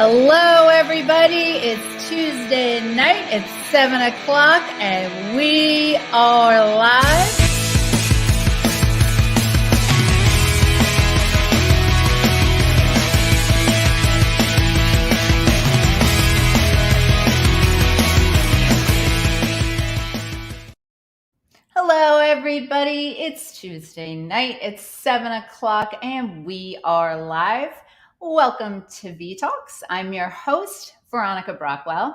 Hello, everybody. It's Tuesday night. It's 7 o'clock, and we are live. Hello, everybody. It's Tuesday night. It's 7 o'clock, and we are live. Welcome to V-Talks. I'm your host, Veronica Brockwell.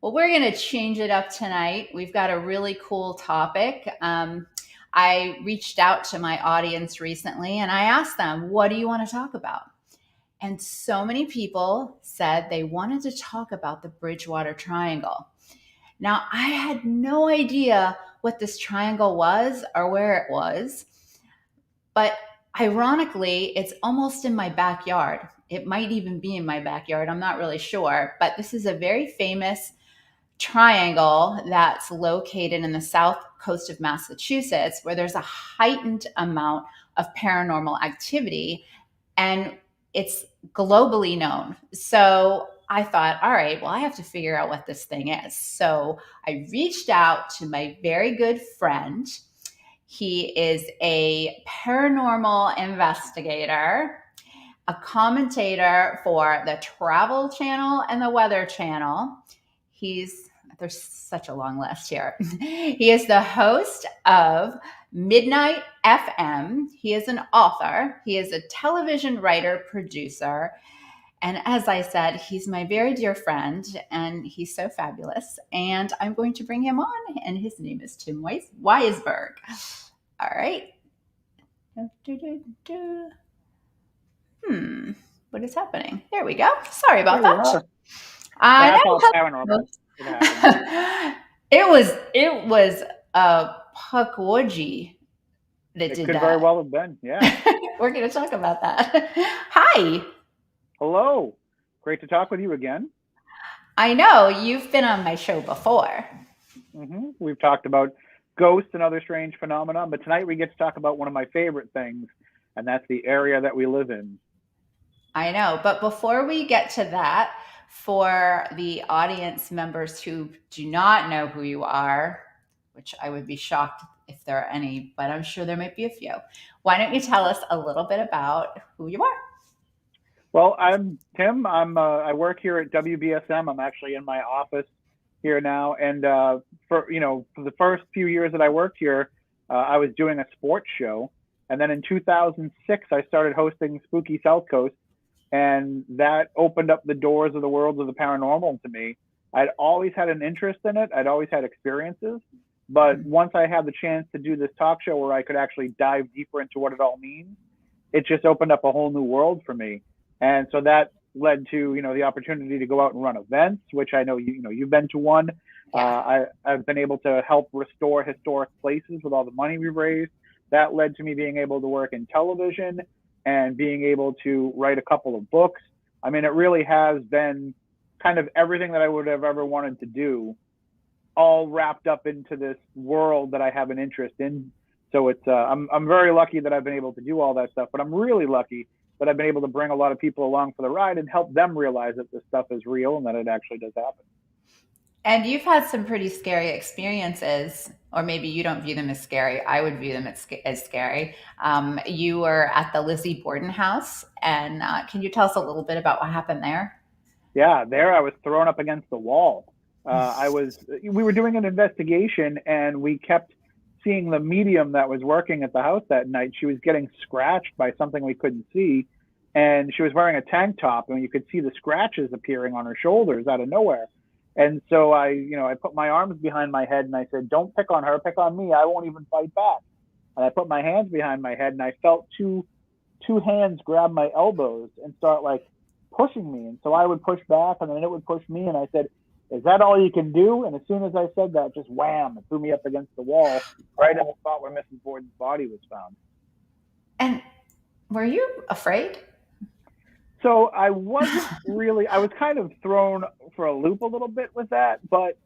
Well, we're going to change it up tonight. We've got a really cool topic. I reached out to my audience recently, and I asked them, what do you want to talk about? And so many people said they wanted to talk about the Bridgewater Triangle. Now, I had no idea what this triangle was or where it was, but ironically, it's almost in my backyard. It might even be in my backyard. I'm not really sure, but this is a very famous triangle that's located in the south coast of Massachusetts, where there's a heightened amount of paranormal activity, and it's globally known. So I thought, all right, well, I have to figure out what this thing is. So I reached out to my very good friend. He is a paranormal investigator, a commentator for the Travel Channel and the Weather Channel. There's such a long list here. He is the host of Midnight FM. He is an author. He is a television writer, producer. And as I said, he's my very dear friend, and he's so fabulous. And I'm going to bring him on, and his name is Tim Weisberg. All right. What is happening? There we go. Sorry about that. I know. Paranormal. It was a Pukwudgie that did that. It could very well have been, yeah. We're going to talk about that. Hi. Hello. Great to talk with you again. I know. You've been on my show before. Mm-hmm. We've talked about ghosts and other strange phenomena, but tonight we get to talk about one of my favorite things, and that's the area that we live in. I know. But before we get to that, for the audience members who do not know who you are, which I would be shocked if there are any, but I'm sure there might be a few. Why don't you tell us a little bit about who you are? Well, I'm Tim. I work here at WBSM. I'm actually in my office here now. And for the first few years that I worked here, I was doing a sports show. And then in 2006, I started hosting Spooky South Coast. And that opened up the doors of the world of the paranormal to me. I'd always had an interest in it. I'd always had experiences. But once I had the chance to do this talk show where I could actually dive deeper into what it all means, it just opened up a whole new world for me. And so that led to, the opportunity to go out and run events, which I know you've been to one. I've been able to help restore historic places with all the money we've raised. That led to me being able to work in television and being able to write a couple of books. I mean, it really has been kind of everything that I would have ever wanted to do, all wrapped up into this world that I have an interest in. So it's I'm very lucky that I've been able to do all that stuff, but I'm really lucky that I've been able to bring a lot of people along for the ride and help them realize that this stuff is real and that it actually does happen. And you've had some pretty scary experiences, or maybe you don't view them as scary. I would view them as scary. You were at the Lizzie Borden house, and can you tell us a little bit about what happened there? Yeah, there I was thrown up against the wall. We were doing an investigation, and we kept seeing the medium that was working at the house that night. She was getting scratched by something we couldn't see, and she was wearing a tank top, and you could see the scratches appearing on her shoulders out of nowhere. And so I put my arms behind my head and I said, don't pick on her, pick on me. I won't even fight back. And I put my hands behind my head and I felt two hands grab my elbows and start like pushing me. And so I would push back and then it would push me. And I said, is that all you can do? And as soon as I said that, just wham, it threw me up against the wall right in the spot where Mrs. Borden's body was found. And were you afraid? So I wasn't really, I was kind of thrown for a loop a little bit with that, but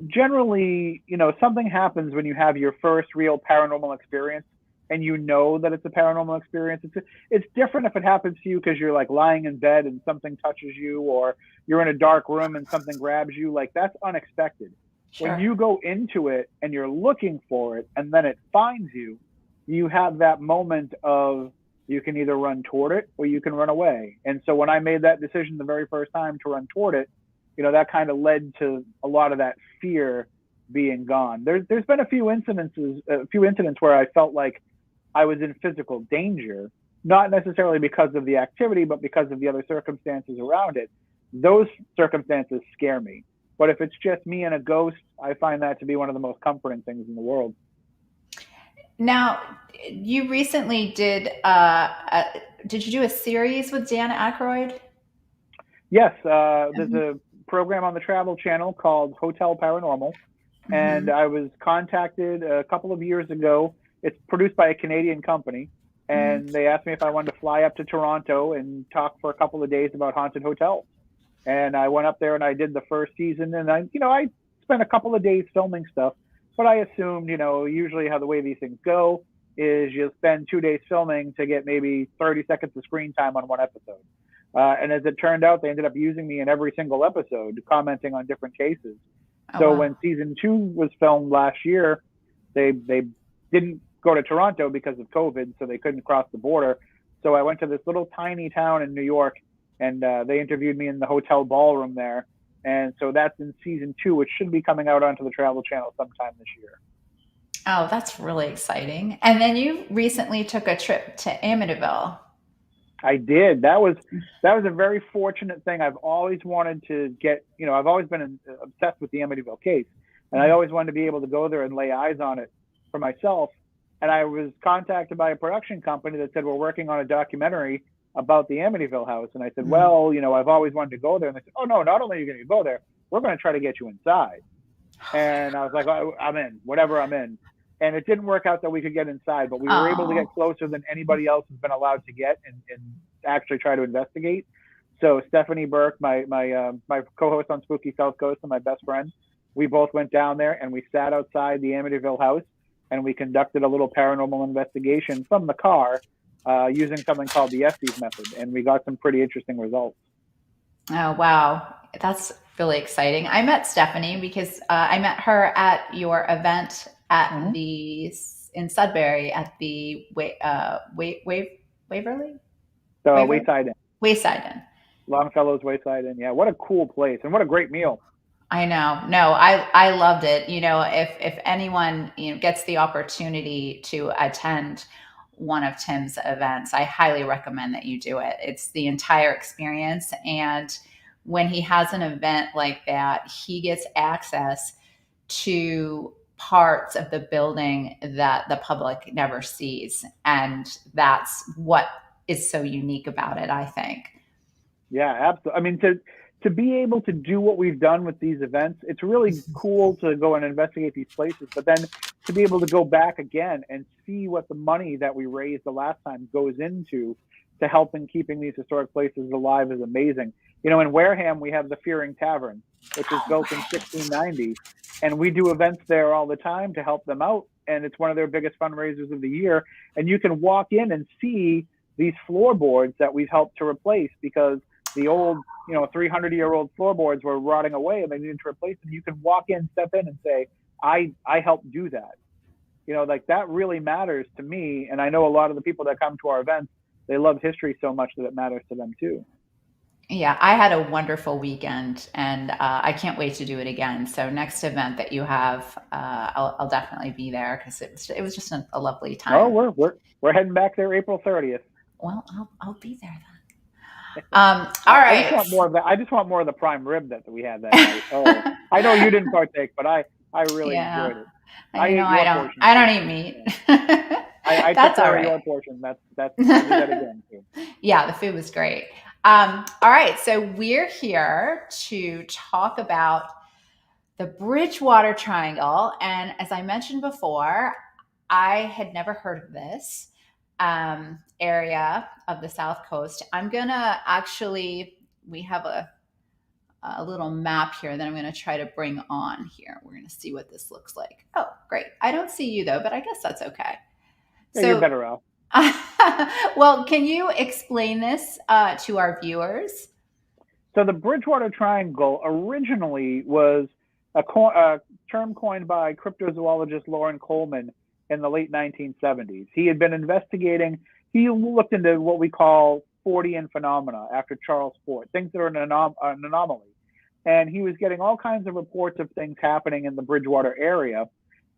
generally, something happens when you have your first real paranormal experience and you know that it's a paranormal experience. It's different if it happens to you because you're like lying in bed and something touches you, or you're in a dark room and something grabs you. Like, that's unexpected. When Sure. you go into it and you're looking for it and then it finds you, you have that moment of, you can either run toward it or you can run away. And so when I made that decision the very first time to run toward it, that kind of led to a lot of that fear being gone. There's been a few incidents where I felt like I was in physical danger, not necessarily because of the activity, but because of the other circumstances around it. Those circumstances scare me. But if it's just me and a ghost, I find that to be one of the most comforting things in the world. Now, you recently did you do a series with Dan Aykroyd? Yes, there's a program on the Travel Channel called Hotel Paranormal, and Mm-hmm. I was contacted a couple of years ago. It's produced by a Canadian company, Mm-hmm. and they asked me if I wanted to fly up to Toronto and talk for a couple of days about haunted hotels. And I went up there and I did the first season, and I spent a couple of days filming stuff, but I assumed, usually how the way these things go is you spend 2 days filming to get maybe 30 seconds of screen time on one episode. And as it turned out, they ended up using me in every single episode, commenting on different cases. Oh So wow. when season 2 was filmed last year, they didn't go to Toronto because of COVID, so they couldn't cross the border. So I went to this little tiny town in New York, and they interviewed me in the hotel ballroom there. And so that's in season 2, which should be coming out onto the Travel Channel sometime this year. Oh, that's really exciting. And then you recently took a trip to Amityville. I did. That was a very fortunate thing. I've always wanted to get. I've always been obsessed with the Amityville case, and I always wanted to be able to go there and lay eyes on it for myself. And I was contacted by a production company that said, we're working on a documentary about the Amityville house. And I said, Mm. well, I've always wanted to go there. And they said, oh no, not only are you going to go there, we're going to try to get you inside. And I was like, oh, I'm in, whatever, I'm in. And it didn't work out that we could get inside, but we were able to get Oh, closer than anybody else has been allowed to get, and actually try to investigate. So Stephanie Burke, my co-host on Spooky South Coast and my best friend, we both went down there and we sat outside the Amityville house and we conducted a little paranormal investigation from the car, using something called the Estes method, and we got some pretty interesting results. oh wow. That's really exciting. I met Stephanie because I met her at your event at Mm-hmm. in Sudbury at the Waverly So Waverly Wayside Inn, Wayside Inn. Longfellow's Wayside Inn. Yeah, what a cool place and what a great meal. I know. No, I loved it. If anyone gets the opportunity to attend one of Tim's events, I highly recommend that you do it. It's the entire experience, and when he has an event like that, he gets access to parts of the building that the public never sees, and that's what is so unique about it, I think. Yeah, absolutely. I mean, to be able to do what we've done with these events, it's really cool to go and investigate these places, but then to be able to go back again and see what the money that we raised the last time goes into to help in keeping these historic places alive is amazing. In Wareham, we have the Fairing Tavern, which was Oh, built in right. 1690, and we do events there all the time to help them out. And it's one of their biggest fundraisers of the year. And you can walk in and see these floorboards that we've helped to replace, because the old, 300-year-old floorboards were rotting away and they needed to replace them. You can walk in, step in, and say, I helped do that. Like, that really matters to me. And I know a lot of the people that come to our events, they love history so much that it matters to them too. Yeah, I had a wonderful weekend, and I can't wait to do it again. So next event that you have, I'll definitely be there because it was just a lovely Oh, time. we're heading back there April 30th. Well, I'll be there then. All I just right. want more of that. I just want more of the prime rib that we had that night. Oh, I know you didn't partake, but I really Yeah, enjoyed it. and I ate I your don't portion I don't too. eat meat. I took That's all care of right. your portion. I'll do that again too. Yeah, the food was great. All right, so we're here to talk about the Bridgewater Triangle. And as I mentioned before, I had never heard of this area of the South Coast. I'm going to actually, we have a little map here that I'm going to try to bring on here. We're going to see what this looks like. Oh, great. I don't see you though, but I guess that's okay. Yeah, you're So, better off. well, can you explain this to our viewers? So the Bridgewater Triangle originally was a term coined by cryptozoologist Loren Coleman in the late 1970s. He had been investigating, he looked into what we call Fortean phenomena after Charles Fort, things that are an anomaly. And he was getting all kinds of reports of things happening in the Bridgewater area.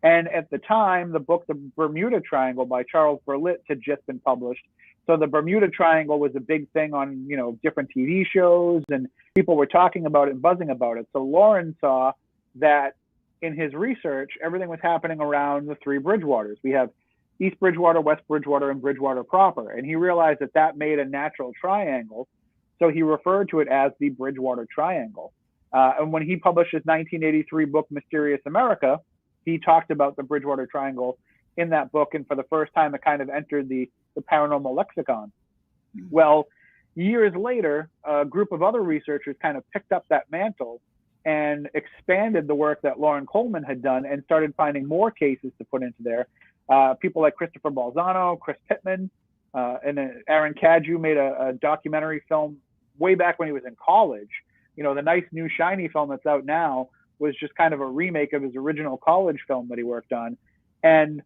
And at the time, the book The Bermuda Triangle by Charles Berlitz had just been published. So the Bermuda Triangle was a big thing on, different TV shows, and people were talking about it and buzzing about it. So Loren saw that in his research, everything was happening around the three Bridgewaters. We have East Bridgewater, West Bridgewater, and Bridgewater proper. And he realized that that made a natural triangle. So he referred to it as the Bridgewater Triangle. And when he published his 1983 book, Mysterious America, he talked about the Bridgewater Triangle in that book. And for the first time, it kind of entered the paranormal lexicon. Well, years later, a group of other researchers kind of picked up that mantle and expanded the work that Loren Coleman had done and started finding more cases to put into there. People like Christopher Balzano, Chris Pittman, and Aaron Cadieux made a documentary film way back when he was in college. The nice new shiny film that's out now was just kind of a remake of his original college film that he worked on. And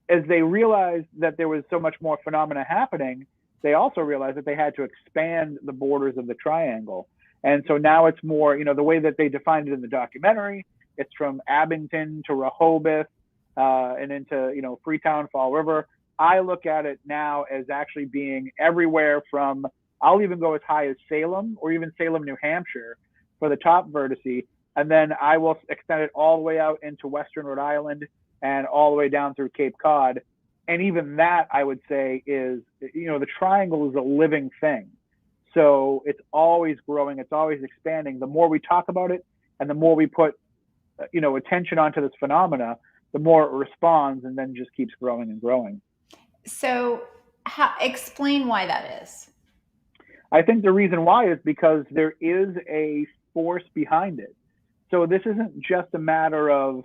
as they realized that there was so much more phenomena happening, they also realized that they had to expand the borders of the triangle. And so now it's more, the way that they defined it in the documentary, it's from Abington to Rehoboth and into, Freetown, Fall River. I look at it now as actually being everywhere from, I'll even go as high as Salem or even Salem, New Hampshire for the top vertice. And then I will extend it all the way out into Western Rhode Island and all the way down through Cape Cod. And even that, I would say, is, the triangle is a living thing. So it's always growing. It's always expanding. The more we talk about it and the more we put, attention onto this phenomena, the more it responds and then just keeps growing and growing. So explain why that is. I think the reason why is because there is a force behind it. So this isn't just a matter of,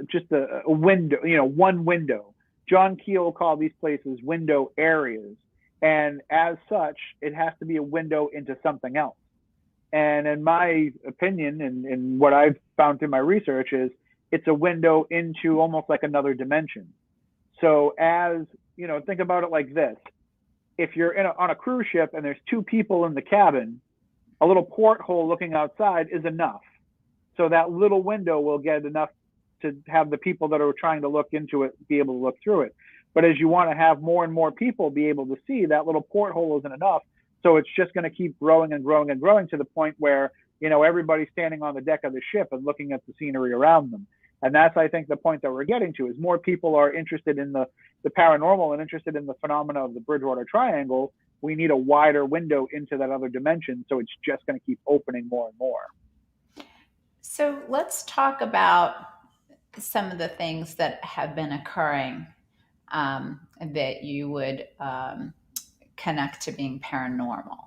just a window, one window. John Keel called these places window areas. And as such, it has to be a window into something else. And in my opinion, and what I've found through my research is it's a window into almost like another dimension. So as, think about it like this. If you're on a cruise ship and there's two people in the cabin, a little porthole looking outside is enough. So that little window will get enough to have the people that are trying to look into it be able to look through it. But as you want to have more and more people be able to see, that little porthole isn't enough. So it's just going to keep growing and growing and growing to the point where, everybody's standing on the deck of the ship and looking at the scenery around them. And that's, I think, the point that we're getting to is more people are interested in the paranormal and interested in the phenomena of the Bridgewater Triangle. We need a wider window into that other dimension. So it's just going to keep opening more and more. So let's talk about some of the things that have been occurring that you would connect to being paranormal.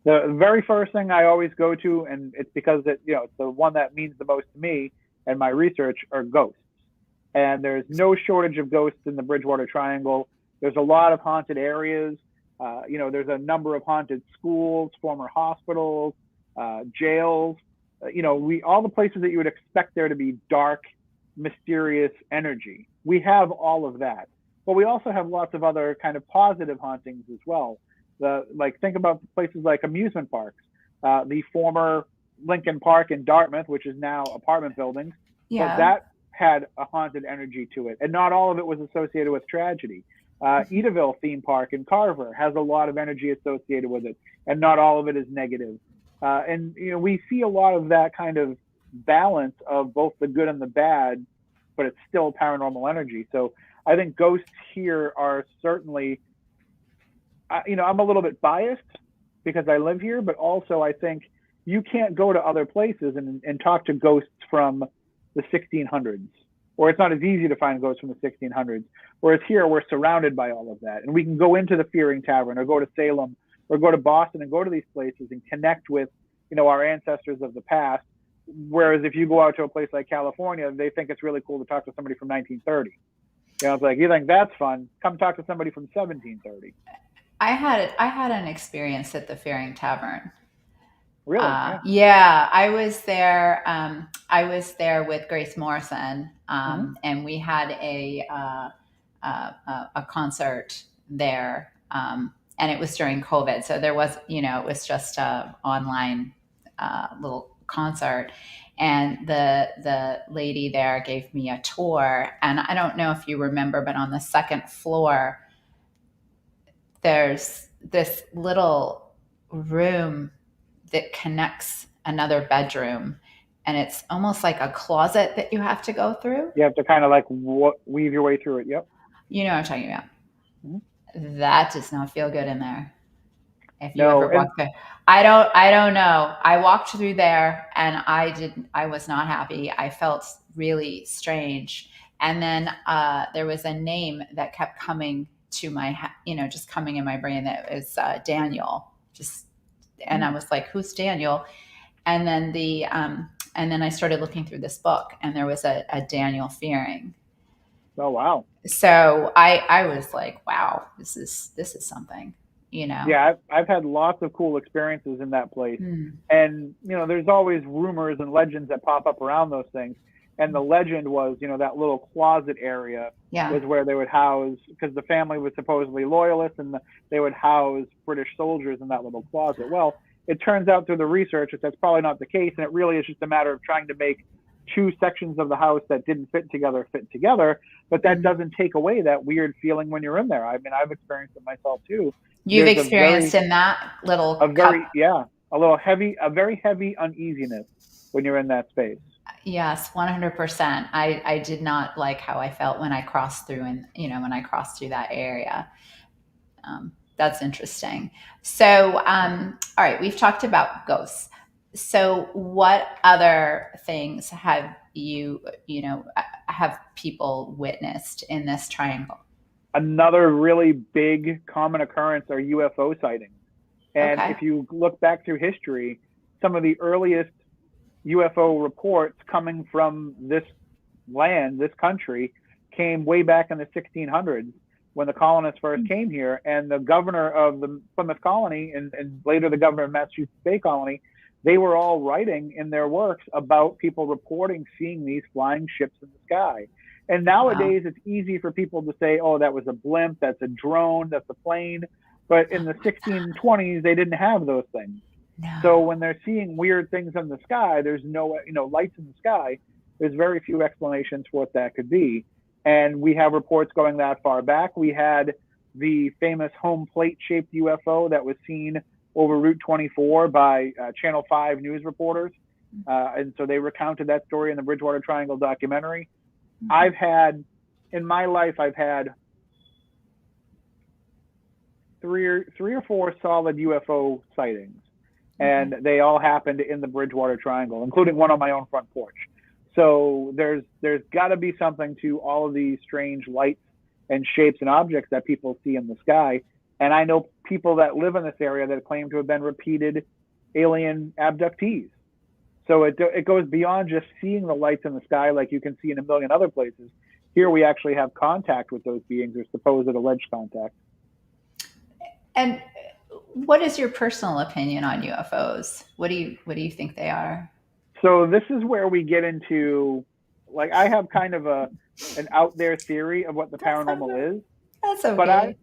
The very first thing I always go to, and it's because it's the one that means the most to me and my research, are ghosts. And there's no shortage of ghosts in the Bridgewater Triangle. There's a lot of haunted areas. There's a number of haunted schools, former hospitals, jails. All the places that you would expect there to be dark, mysterious energy. We have all of that. But we also have lots of other kind of positive hauntings as well. Think about places like amusement parks. The former Lincoln Park in Dartmouth, which is now apartment buildings, but that had a haunted energy to it. And not all of it was associated with tragedy. Edaville Theme Park in Carver has a lot of energy associated with it, and not all of it is negative. And we see a lot of that kind of balance of both the good and the bad, but it's still paranormal energy. So I think ghosts here are certainly, I'm a little bit biased because I live here, but also I think you can't go to other places and talk to ghosts from the 1600s, or it's not as easy to find ghosts from the 1600s. Whereas here we're surrounded by all of that, and we can go into the Fairing Tavern or go to Salem or go to Boston and go to these places and connect with, our ancestors of the past whereas if you go out to a place like California, they think it's really cool to talk to somebody from 1930. You know, it's like, you think that's fun? Come talk to somebody from 1730. I had an experience at the Fairing Tavern. Really? Yeah. Yeah, I was there. I was there with Grace Morrison, and we had a concert there, and it was during COVID, so there was, you know, it was just a online little concert, and the lady there gave me a tour, and I don't know if you remember, but on the second floor, there's this little room that connects another bedroom, and it's almost like a closet that you have to go through. You have to kind of like weave your way through it. Yep. You know what I'm talking about. Mm-hmm. That does not feel good in there. If you No, ever walk there, I don't know. I walked through there and I was not happy. I felt really strange. And then there was a name that kept coming to my, just coming in my brain. That was Daniel. And I was like, who's Daniel? And then and then I started looking through this book, and there was a Daniel Fearing. Oh wow! So I was like, wow, this is something, you know. Yeah, I've had lots of cool experiences in that place, and there's always rumors and legends that pop up around those things. And the legend was, that little closet area was where they would house, because the family was supposedly loyalists, and they would house British soldiers in that little closet. Well, it turns out through the research that that's probably not the case, and it really is just a matter of trying to make two sections of the house that didn't fit together. But that doesn't take away that weird feeling when you're in there. I mean, I've experienced it myself too. You've experienced in that little a very heavy uneasiness when you're in that space. Yes, 100%. I did not like how I felt when I crossed through, and when I crossed through that area. That's interesting. So, all right, we've talked about ghosts. So, what other things have have people witnessed in this triangle? Another really big common occurrence are UFO sightings. And if you look back through history, some of the earliest UFO reports coming from this land, this country, came way back in the 1600s when the colonists first came here, and the governor of the Plymouth colony and later the governor of Massachusetts Bay Colony, they were all writing in their works about people reporting seeing these flying ships in the sky. And nowadays it's easy for people to say, oh, that was a blimp, that's a drone, that's a plane. But in the 1620s, they didn't have those things. No. So when they're seeing weird things in the sky, there's no, lights in the sky. There's very few explanations for what that could be. And we have reports going that far back. We had the famous home plate shaped UFO that was seen over Route 24 by Channel 5 news reporters. And so they recounted that story in the Bridgewater Triangle documentary. In my life, I've had three or four solid UFO sightings. And they all happened in the Bridgewater Triangle, including one on my own front porch. So there's got to be something to all of these strange lights and shapes and objects that people see in the sky. And I know people that live in this area that claim to have been repeated alien abductees. So it goes beyond just seeing the lights in the sky like you can see in a million other places. Here we actually have contact with those beings, or supposed alleged contact. And what is your personal opinion on UFOs? What do you think they are? So this is where we get into, like, I have kind of an out there theory of what the paranormal is. That's okay. But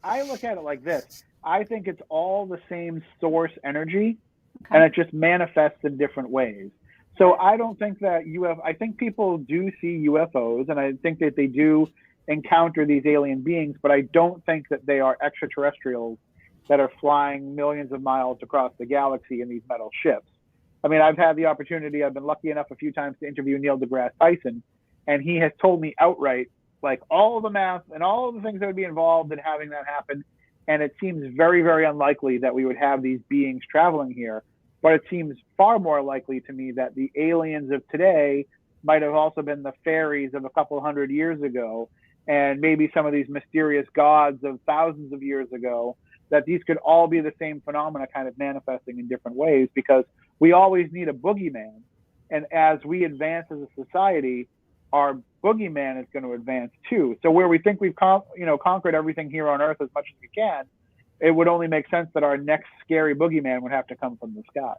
I look at it like this. I think it's all the same source energy, and it just manifests in different ways. So I don't think that I think people do see UFOs, and I think that they do encounter these alien beings, but I don't think that they are extraterrestrials that are flying millions of miles across the galaxy in these metal ships. I mean, I've had the opportunity, I've been lucky enough a few times to interview Neil deGrasse Tyson, and he has told me outright, like, all of the math and all of the things that would be involved in having that happen. And it seems very, very unlikely that we would have these beings traveling here. But it seems far more likely to me that the aliens of today might have also been the fairies of a couple hundred years ago, and maybe some of these mysterious gods of thousands of years ago, that these could all be the same phenomena kind of manifesting in different ways, because we always need a boogeyman. And as we advance as a society, our boogeyman is going to advance too. So where we think we've conquered everything here on Earth as much as we can, it would only make sense that our next scary boogeyman would have to come from the sky.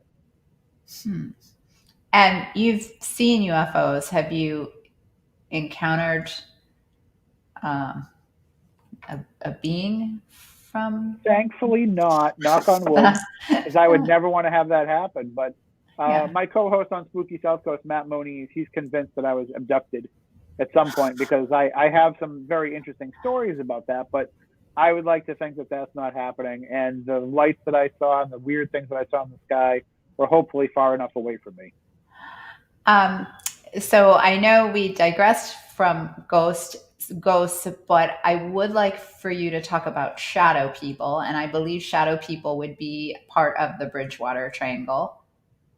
And you've seen UFOs. Have you encountered a being from? Thankfully not, knock on wood, because I would never want to have that happen. But my co-host on Spooky South Coast, Matt Moniz, he's convinced that I was abducted at some point, because I have some very interesting stories about that, but I would like to think that that's not happening. And the lights that I saw and the weird things that I saw in the sky were hopefully far enough away from me. So I know we digressed from ghosts, but I would like for you to talk about shadow people, and I believe shadow people would be part of the Bridgewater Triangle.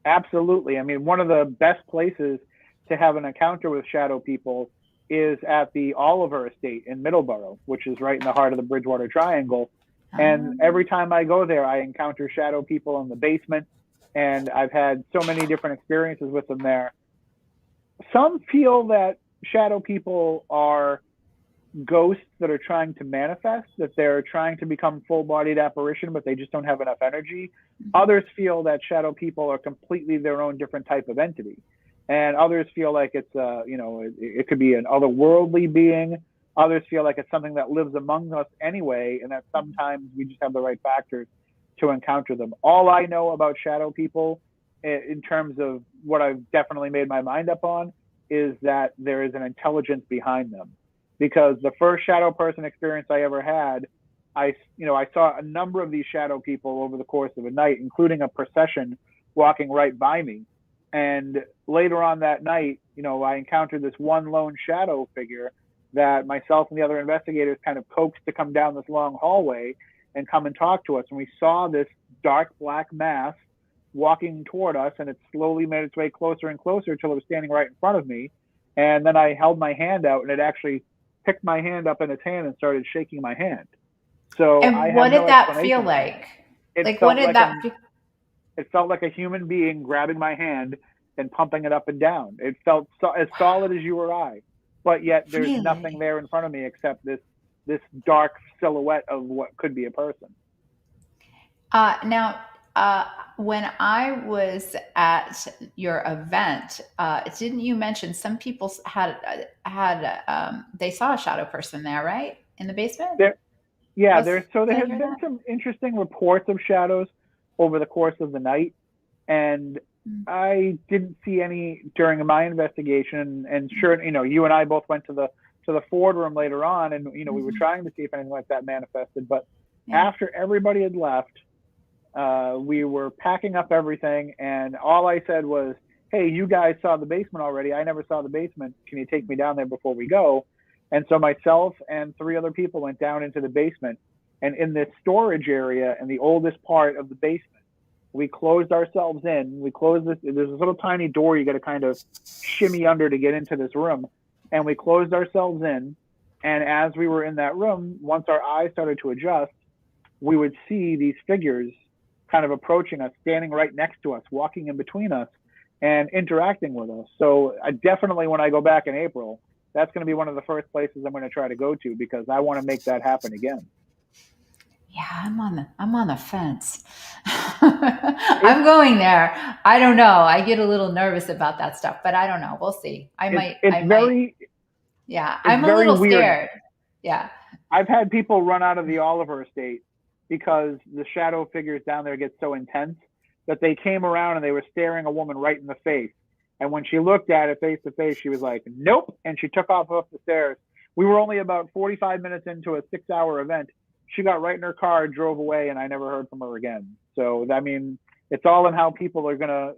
Absolutely. I mean, one of the best places to have an encounter with shadow people is at the Oliver Estate in Middleborough, which is right in the heart of the Bridgewater Triangle. And every time I go there, I encounter shadow people in the basement, and I've had so many different experiences with them there. Some feel that shadow people are ghosts that are trying to manifest, that they're trying to become full-bodied apparition, but they just don't have enough energy. Others feel that shadow people are completely their own different type of entity. And others feel like it's, it could be an otherworldly being. Others feel like it's something that lives among us anyway, and that sometimes we just have the right factors to encounter them. All I know about shadow people, in terms of what I've definitely made my mind up on, is that there is an intelligence behind them. Because the first shadow person experience I ever had, I saw a number of these shadow people over the course of a night, including a procession walking right by me. And later on that night, I encountered this one lone shadow figure that myself and the other investigators kind of coaxed to come down this long hallway and come and talk to us. And we saw this dark black mass walking toward us, and it slowly made its way closer and closer until it was standing right in front of me. And then I held my hand out, and it actually picked my hand up in its hand and started shaking my hand. So and what did that feel like? It felt like a human being grabbing my hand and pumping it up and down. It felt as solid as you or I, but yet there's nothing there in front of me except this dark silhouette of what could be a person. Now, when I was at your event, didn't you mention some people they saw a shadow person there, right, in the basement? There has been some interesting reports of shadows over the course of the night, and I didn't see any during my investigation. And sure, you and I both went to the Ford room later on, and we were trying to see if anything like that manifested. But after everybody had left, we were packing up everything, and all I said was, "Hey, you guys saw the basement already. I never saw the basement. Can you take me down there before we go?" And so myself and 3 other people went down into the basement, and in this storage area in the oldest part of the basement, we closed ourselves in. We closed this. There's this little tiny door you got to kind of shimmy under to get into this room, and we closed ourselves in. And as we were in that room, once our eyes started to adjust, we would see these figures kind of approaching us, standing right next to us, walking in between us, and interacting with us. So definitely, when I go back in April, that's going to be one of the first places I'm going to try to go to, because I want to make that happen again. Yeah, I'm on the fence. I'm going there. I don't know. I get a little nervous about that stuff, but I don't know. We'll see. I'm a little scared. Yeah. I've had people run out of the Oliver Estate because the shadow figures down there get so intense that they came around and they were staring a woman right in the face. And when she looked at it face to face, she was like, "Nope." And she took off the stairs. We were only about 45 minutes into a 6-hour event. She got right in her car, drove away, and I never heard from her again. So, I mean, it's all in how people are going to,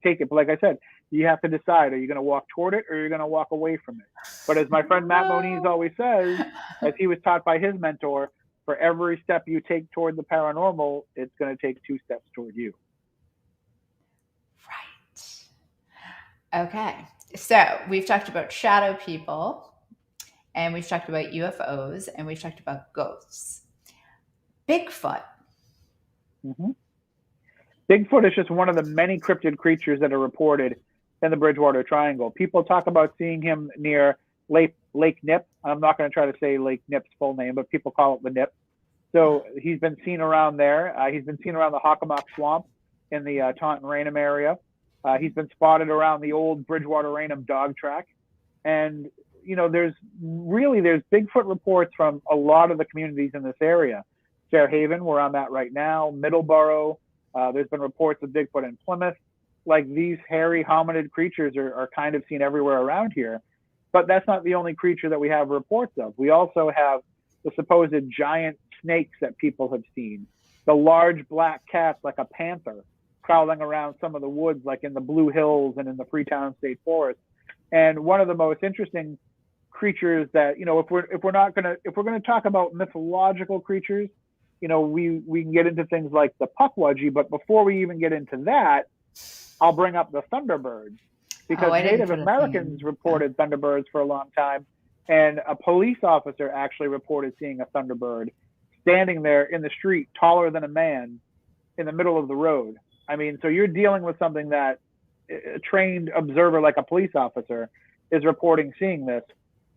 take it. But like I said, you have to decide, are you going to walk toward it or are you going to walk away from it? But as my friend Matt Moniz always says, as he was taught by his mentor, for every step you take toward the paranormal, it's going to take 2 steps toward you. Right. Okay. So we've talked about shadow people, and we've talked about UFOs, and we've talked about ghosts. Bigfoot. Bigfoot is just one of the many cryptid creatures that are reported in the Bridgewater Triangle. People talk about seeing him near Lake Nip. I'm not going to try to say Lake Nip's full name, but people call it the Nip. So he's been seen around there. He's been seen around the Hockomock Swamp in the Taunton Raynham area. He's been spotted around the old Bridgewater Raynham dog track. And, there's Bigfoot reports from a lot of the communities in this area. Fairhaven, where I'm at right now, Middleborough. There's been reports of Bigfoot in Plymouth. Like, these hairy hominid creatures are kind of seen everywhere around here. But that's not the only creature that we have reports of. We also have the supposed giant snakes that people have seen, the large black cats like a panther prowling around some of the woods, like in the Blue Hills and in the Freetown State Forest. And one of the most interesting creatures that, if we're going to talk about mythological creatures, we can get into things like the Pukwudgie. But before we even get into that, I'll bring up the Thunderbirds, because Native Americans reported Thunderbirds for a long time. And a police officer actually reported seeing a Thunderbird standing there in the street, taller than a man, in the middle of the road. I mean, so you're dealing with something that a trained observer like a police officer is reporting seeing this.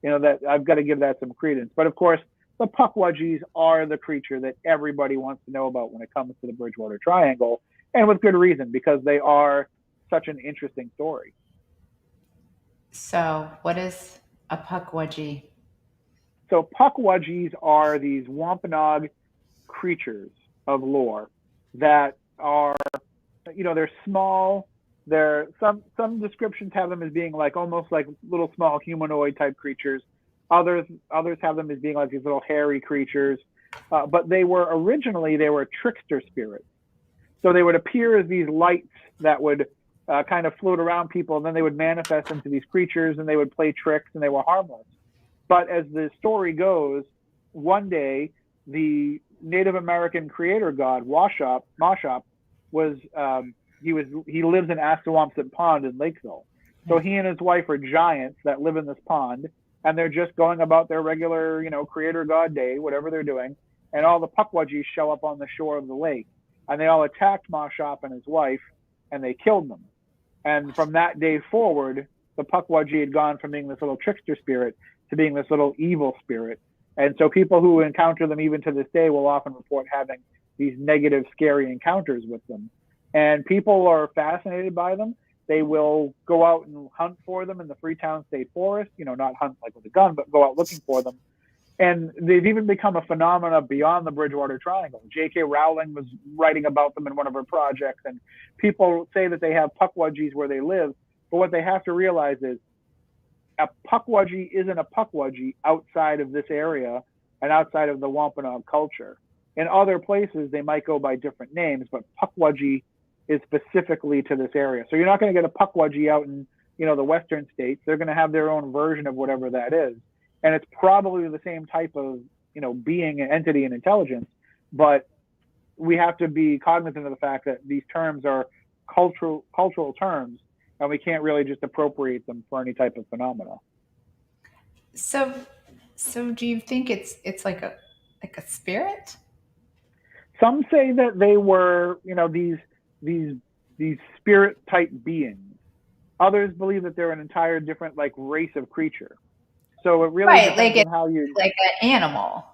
That I've got to give that some credence. But of course, the Pukwudgies are the creature that everybody wants to know about when it comes to the Bridgewater Triangle, and with good reason, because they are such an interesting story. So what is a Pukwudgie? So Pukwudgies are these Wampanoag creatures of lore that are, they're small. They're some descriptions have them as being like almost like little small humanoid type creatures. Others have them as being like these little hairy creatures. But they were trickster spirits. So they would appear as these lights that would kind of float around people, and then they would manifest into these creatures, and they would play tricks, and they were harmless. But as the story goes, one day the Native American creator god Moshop was he lives in Assawampset Pond in Lakeville. So he and his wife are giants that live in this pond, and they're just going about their regular, creator god day, whatever they're doing. And all the Pukwudgies show up on the shore of the lake, and they all attacked Moshop and his wife, and they killed them. And from that day forward, the Pukwudgie had gone from being this little trickster spirit to being this little evil spirit. And so people who encounter them even to this day will often report having these negative, scary encounters with them. And people are fascinated by them. They will go out and hunt for them in the Freetown State Forest, not hunt like with a gun, but go out looking for them. And they've even become a phenomena beyond the Bridgewater Triangle. J.K. Rowling was writing about them in one of her projects, and people say that they have Pukwudgies where they live. But what they have to realize is a Pukwudgie isn't a Pukwudgie outside of this area and outside of the Wampanoag culture. In other places, they might go by different names, but Pukwudgie is specifically to this area. So you're not going to get a Pukwudgie out in, the western states. They're going to have their own version of whatever that is. And it's probably the same type of, being, and entity, and intelligence. But we have to be cognizant of the fact that these terms are cultural terms, and we can't really just appropriate them for any type of phenomena. So do you think it's like a spirit? Some say that they were, these spirit type beings. Others believe that they're an entire different race of creature. So it really depends on how you like an animal.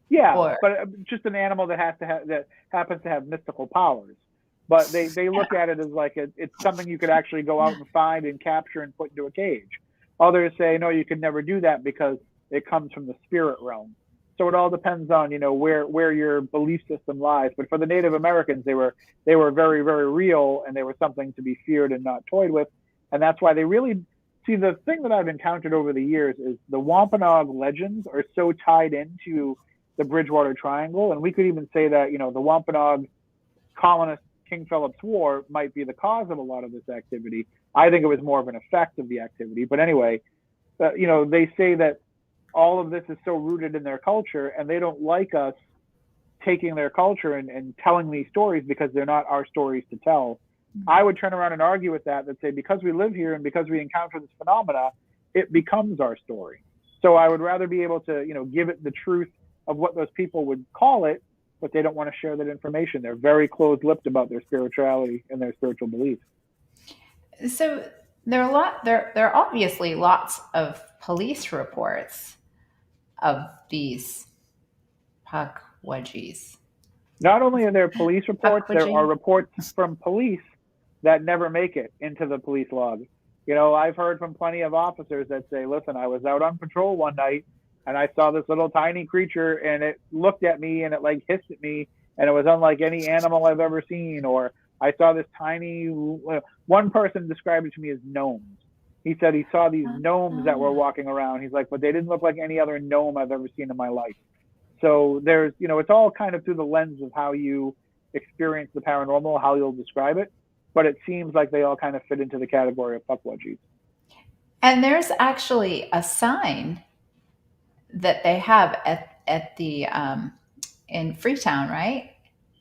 Yeah, but just an animal that happens to have mystical powers. But they look at it as like it's something you could actually go out and find and capture and put into a cage. Others say no, you can never do that because it comes from the spirit realm. So it all depends on where your belief system lies. But for the Native Americans, they were very, very real, and they were something to be feared and not toyed with. And that's why they really see, the thing that I've encountered over the years is the Wampanoag legends are so tied into the Bridgewater Triangle, and we could even say that the Wampanoag colonist King Philip's War might be the cause of a lot of this activity. I think it was more of an effect of the activity. But anyway, they say that all of this is so rooted in their culture, and they don't like us taking their culture and telling these stories because they're not our stories to tell. I would turn around and argue with that say because we live here and because we encounter this phenomena, it becomes our story. So I would rather be able to, give it the truth of what those people would call it, but they don't want to share that information. They're very closed-lipped about their spirituality and their spiritual beliefs. So There are obviously lots of police reports of these Pukwudgies. Not only are there police reports, there are Pukwudgie. reports from police that never make it into the police log. I've heard from plenty of officers that say, listen, I was out on patrol one night and I saw this little tiny creature and it looked at me and it like hissed at me and it was unlike any animal I've ever seen. Or I saw this tiny, one person described it to me as gnomes. He said he saw these gnomes that were walking around. He's like, but they didn't look like any other gnome I've ever seen in my life. So there's, it's all kind of through the lens of how you experience the paranormal, how you'll describe it. But it seems like they all kind of fit into the category of Pukwudgies. And there's actually a sign that they have at the in Freetown, right?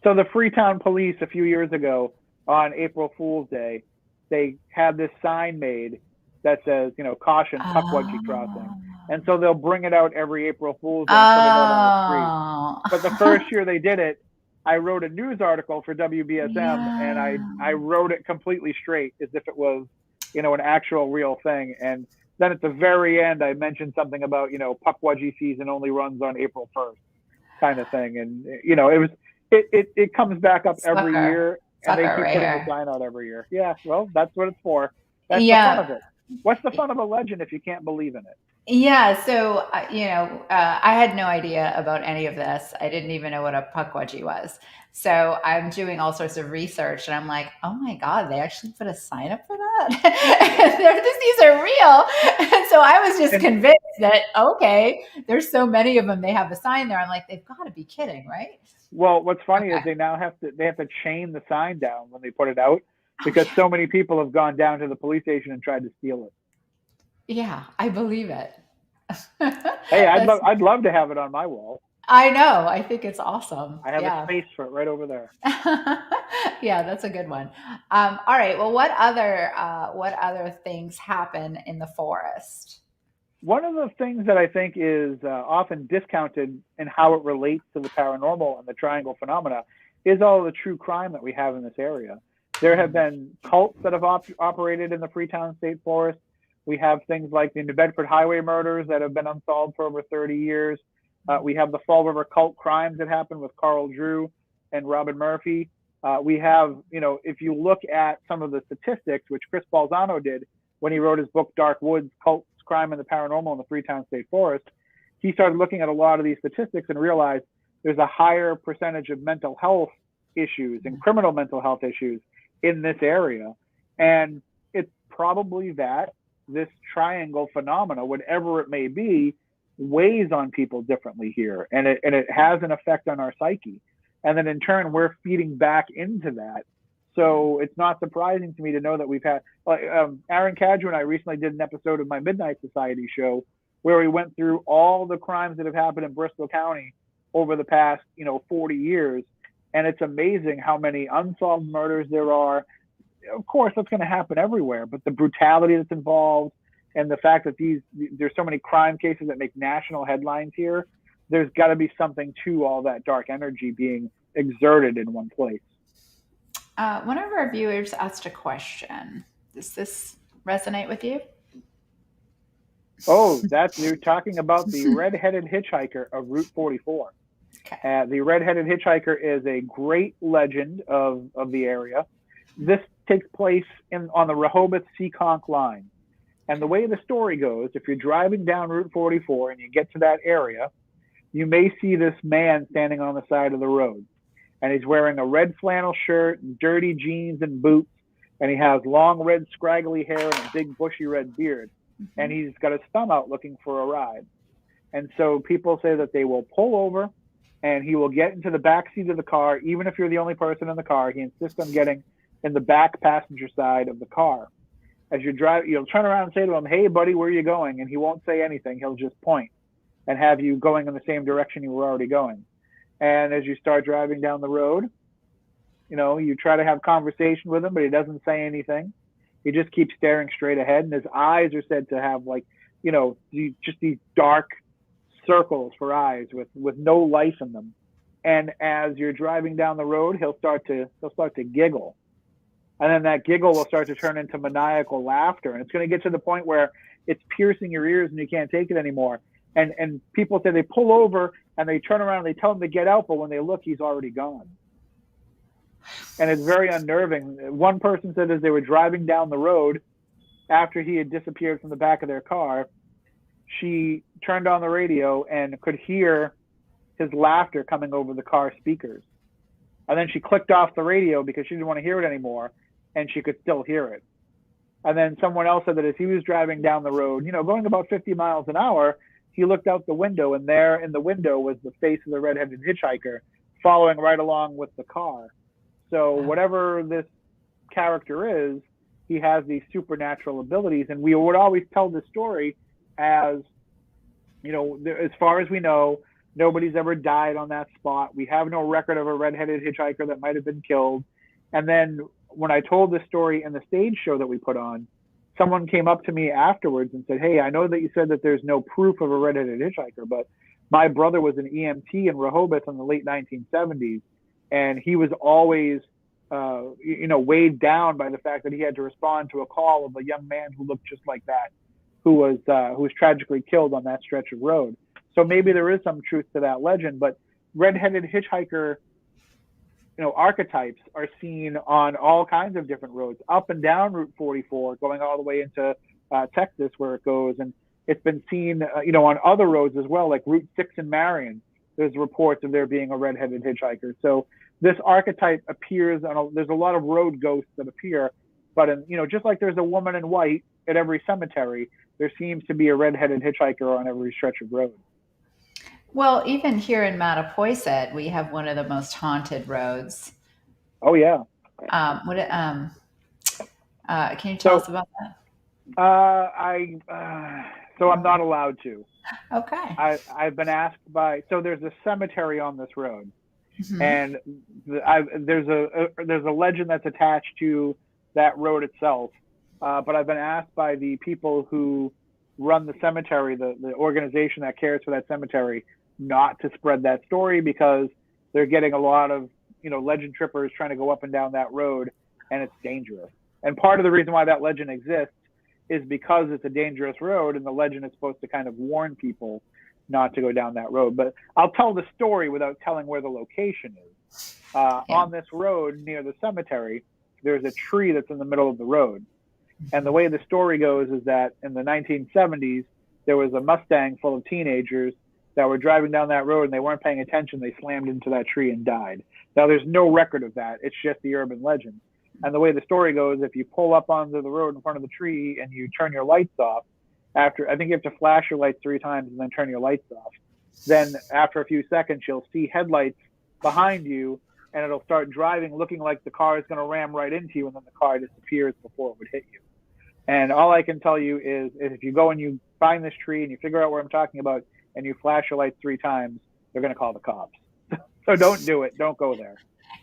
So the Freetown police a few years ago on April Fool's Day, they had this sign made that says, caution, Pukwudgie crossing. And so they'll bring it out every April Fool's Day and put it out on the street. But the first year they did it, I wrote a news article for WBSM and I wrote it completely straight as if it was, an actual real thing. And then at the very end, I mentioned something about, Pukwudgie season only runs on April 1st kind of thing. And, it comes back up every year and they keep putting the sign out every year. Yeah, well, that's what it's for. That's the fun of it. What's the fun of a legend if you can't believe in it? Yeah, so I had no idea about any of this. I didn't even know what a Pukwudgie was. So I'm doing all sorts of research, and I'm like, oh my god, they actually put a sign up for that. These are real. And so I was just convinced that okay, there's so many of them. They have a sign there. I'm like, they've got to be kidding, right? Well, what's funny is they now have to chain the sign down when they put it out because so many people have gone down to the police station and tried to steal it. Yeah, I believe it. Hey, I'd love to have it on my wall. I know. I think it's awesome. I have a space for it right over there. Yeah, that's a good one. All right. Well, what other things happen in the forest? One of the things that I think is often discounted in how it relates to the paranormal and the triangle phenomena is all the true crime that we have in this area. There have been cults that have operated in the Freetown State Forest. We have things like the New Bedford Highway murders that have been unsolved for over 30 years. We have the Fall River cult crimes that happened with Carl Drew and Robin Murphy. We have, if you look at some of the statistics, which Chris Balzano did when he wrote his book, Dark Woods, Cults, Crime, and the Paranormal in the Freetown State Forest, he started looking at a lot of these statistics and realized there's a higher percentage of mental health issues and criminal mental health issues in this area. And it's probably that this triangle phenomena, whatever it may be, weighs on people differently here. And it has an effect on our psyche. And then in turn, we're feeding back into that. So it's not surprising to me to know that we've had, Aaron Cadrew and I recently did an episode of my Midnight Society show where we went through all the crimes that have happened in Bristol County over the past, 40 years. And it's amazing how many unsolved murders there are. Of course, that's going to happen everywhere, but the brutality that's involved and the fact that there's so many crime cases that make national headlines here, there's got to be something to all that dark energy being exerted in one place. One of our viewers asked a question. Does this resonate with you? Oh, you're talking about the Redheaded Hitchhiker of Route 44. Okay. The Redheaded Hitchhiker is a great legend of the area. This takes place on the Rehoboth-Seekonk line. And the way the story goes, if you're driving down Route 44 and you get to that area, you may see this man standing on the side of the road. And he's wearing a red flannel shirt and dirty jeans and boots. And he has long red scraggly hair and a big bushy red beard. Mm-hmm. And he's got his thumb out looking for a ride. And so people say that they will pull over and he will get into the back seat of the car. Even if you're the only person in the car, he insists on getting in the back passenger side of the car. As you drive, you'll turn around and say to him, hey, buddy, where are you going? And he won't say anything. He'll just point and have you going in the same direction you were already going. And as you start driving down the road, you try to have conversation with him, but he doesn't say anything. He just keeps staring straight ahead. And his eyes are said to have just these dark circles for eyes with no life in them. And as you're driving down the road, he'll start to giggle. And then that giggle will start to turn into maniacal laughter. And it's going to get to the point where it's piercing your ears and you can't take it anymore. And people say they pull over and they turn around and they tell him to get out, but when they look, he's already gone. And it's very unnerving. One person said as they were driving down the road after he had disappeared from the back of their car, she turned on the radio and could hear his laughter coming over the car speakers. And then she clicked off the radio because she didn't want to hear it anymore, and she could still hear it. And then someone else said that as he was driving down the road, going about 50 miles an hour, he looked out the window, and there in the window was the face of the redheaded hitchhiker following right along with the car. So whatever this character is, he has these supernatural abilities. And we would always tell the story as, as far as we know, nobody's ever died on that spot. We have no record of a redheaded hitchhiker that might have been killed. And then when I told this story in the stage show that we put on, someone came up to me afterwards and said, "Hey, I know that you said that there's no proof of a redheaded hitchhiker, but my brother was an EMT in Rehoboth in the late 1970s, and he was always, weighed down by the fact that he had to respond to a call of a young man who looked just like that, who was tragically killed on that stretch of road." So maybe there is some truth to that legend, but redheaded hitchhiker, archetypes are seen on all kinds of different roads, up and down Route 44, going all the way into Texas where it goes. And it's been seen, on other roads as well, like Route 6 in Marion. There's reports of there being a redheaded hitchhiker. So this archetype appears there's a lot of road ghosts that appear, but just like there's a woman in white at every cemetery, there seems to be a redheaded hitchhiker on every stretch of road. Well, even here in Mattapoisett, we have one of the most haunted roads. Oh yeah. Can you tell us about that? So I'm not allowed to. Okay. I've been asked so there's a cemetery on this road, Mm-hmm. and there's a legend that's attached to that road itself. But I've been asked by the people who run the cemetery, the organization that cares for that cemetery, not to spread that story because they're getting a lot of legend trippers trying to go up and down that road, and it's dangerous. And part of the reason why that legend exists is because it's a dangerous road, and the legend is supposed to kind of warn people not to go down that road. But I'll tell the story without telling where the location is. On this road near the cemetery, there's a tree that's in the middle of the road. And the way the story goes is that in the 1970s, there was a Mustang full of teenagers that were driving down that road and they weren't paying attention. They slammed into that tree and died. Now, there's no record of that. It's just the urban legend. And the way the story goes, if you pull up onto the road in front of the tree and you turn your lights off, I think you have to flash your lights 3 times and then turn your lights off. Then after a few seconds, you'll see headlights behind you and it'll start driving looking like the car is going to ram right into you, and then the car disappears before it would hit you. And all I can tell you is if you go and you find this tree and you figure out where I'm talking about and you flash your lights 3 times, they're going to call the cops. So don't do it. Don't go there.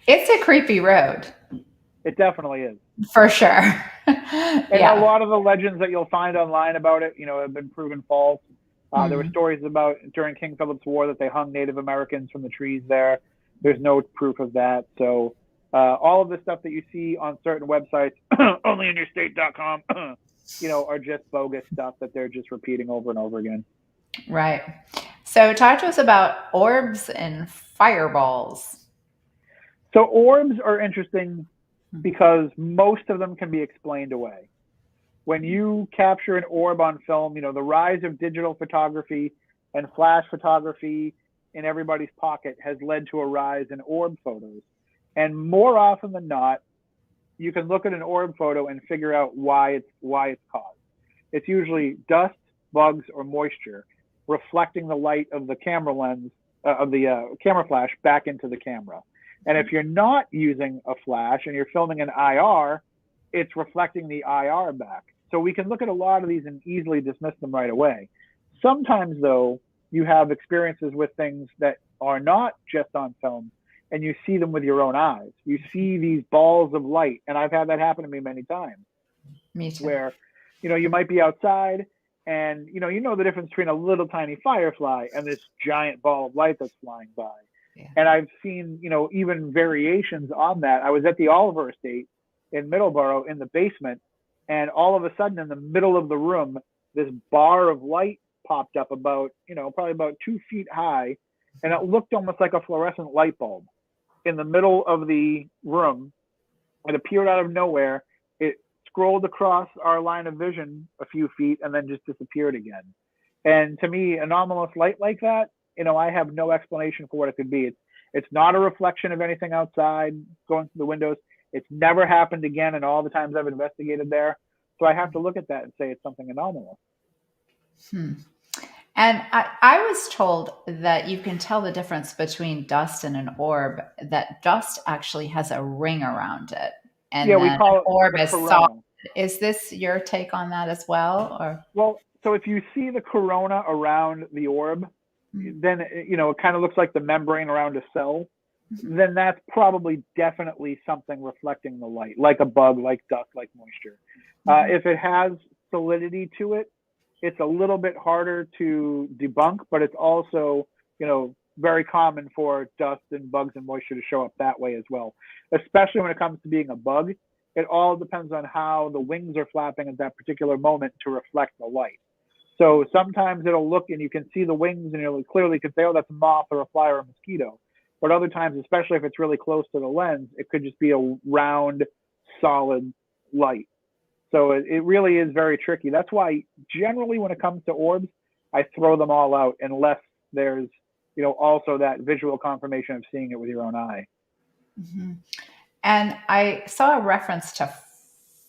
It's a creepy road. It definitely is. For sure. And a lot of the legends that you'll find online about it, have been proven false. There were stories about during King Philip's War that they hung Native Americans from the trees there. There's no proof of that. So all of the stuff that you see on certain websites, onlyinyourstate.com, are just bogus stuff that they're just repeating over and over again. Right. So talk to us about orbs and fireballs. So orbs are interesting because most of them can be explained away. When you capture an orb on film, the rise of digital photography and flash photography in everybody's pocket has led to a rise in orb photos. And more often than not, you can look at an orb photo and figure out why it's caused. It's usually dust, bugs, or moisture reflecting the light of the camera lens of the camera flash back into the camera. And if you're not using a flash and you're filming an IR, it's reflecting the IR back. So we can look at a lot of these and easily dismiss them right away. Sometimes, though, you have experiences with things that are not just on film, and you see them with your own eyes. You see these balls of light, and I've had that happen to me many times. Me too. Where, you might be outside, and you know the difference between a little tiny firefly and this giant ball of light that's flying by. Yeah. And I've seen, even variations on that. I was at the Oliver estate in Middleborough in the basement, and all of a sudden in the middle of the room, this bar of light popped up about, probably about 2 feet high, and it looked almost like a fluorescent light bulb in the middle of the room. It appeared out of nowhere. It scrolled across our line of vision a few feet and then just disappeared again. And to me, anomalous light like that, I have no explanation for what it could be. It's not a reflection of anything outside going through the windows. It's never happened again in all the times I've investigated there. So I have to look at that and say it's something anomalous. And I was told that you can tell the difference between dust and an orb, that dust actually has a ring around it. And yeah, we call it orb is corona. solid. Is this your take on that as well? Or well, so if you see the corona around the orb, then it kind of looks like the membrane around a cell. Then that's probably definitely something reflecting the light, like a bug, like dust, like moisture. If it has solidity to it, it's a little bit harder to debunk, but it's also, very common for dust and bugs and moisture to show up that way as well, especially when it comes to being a bug. It all depends on how the wings are flapping at that particular moment to reflect the light. So sometimes it'll look and you can see the wings and you clearly can say, oh, that's a moth or a fly or a mosquito. But other times, especially if it's really close to the lens, it could just be a round, solid light. So it really is very tricky. That's why generally when it comes to orbs, I throw them all out unless there's, also that visual confirmation of seeing it with your own eye. Mm-hmm. And I saw a reference to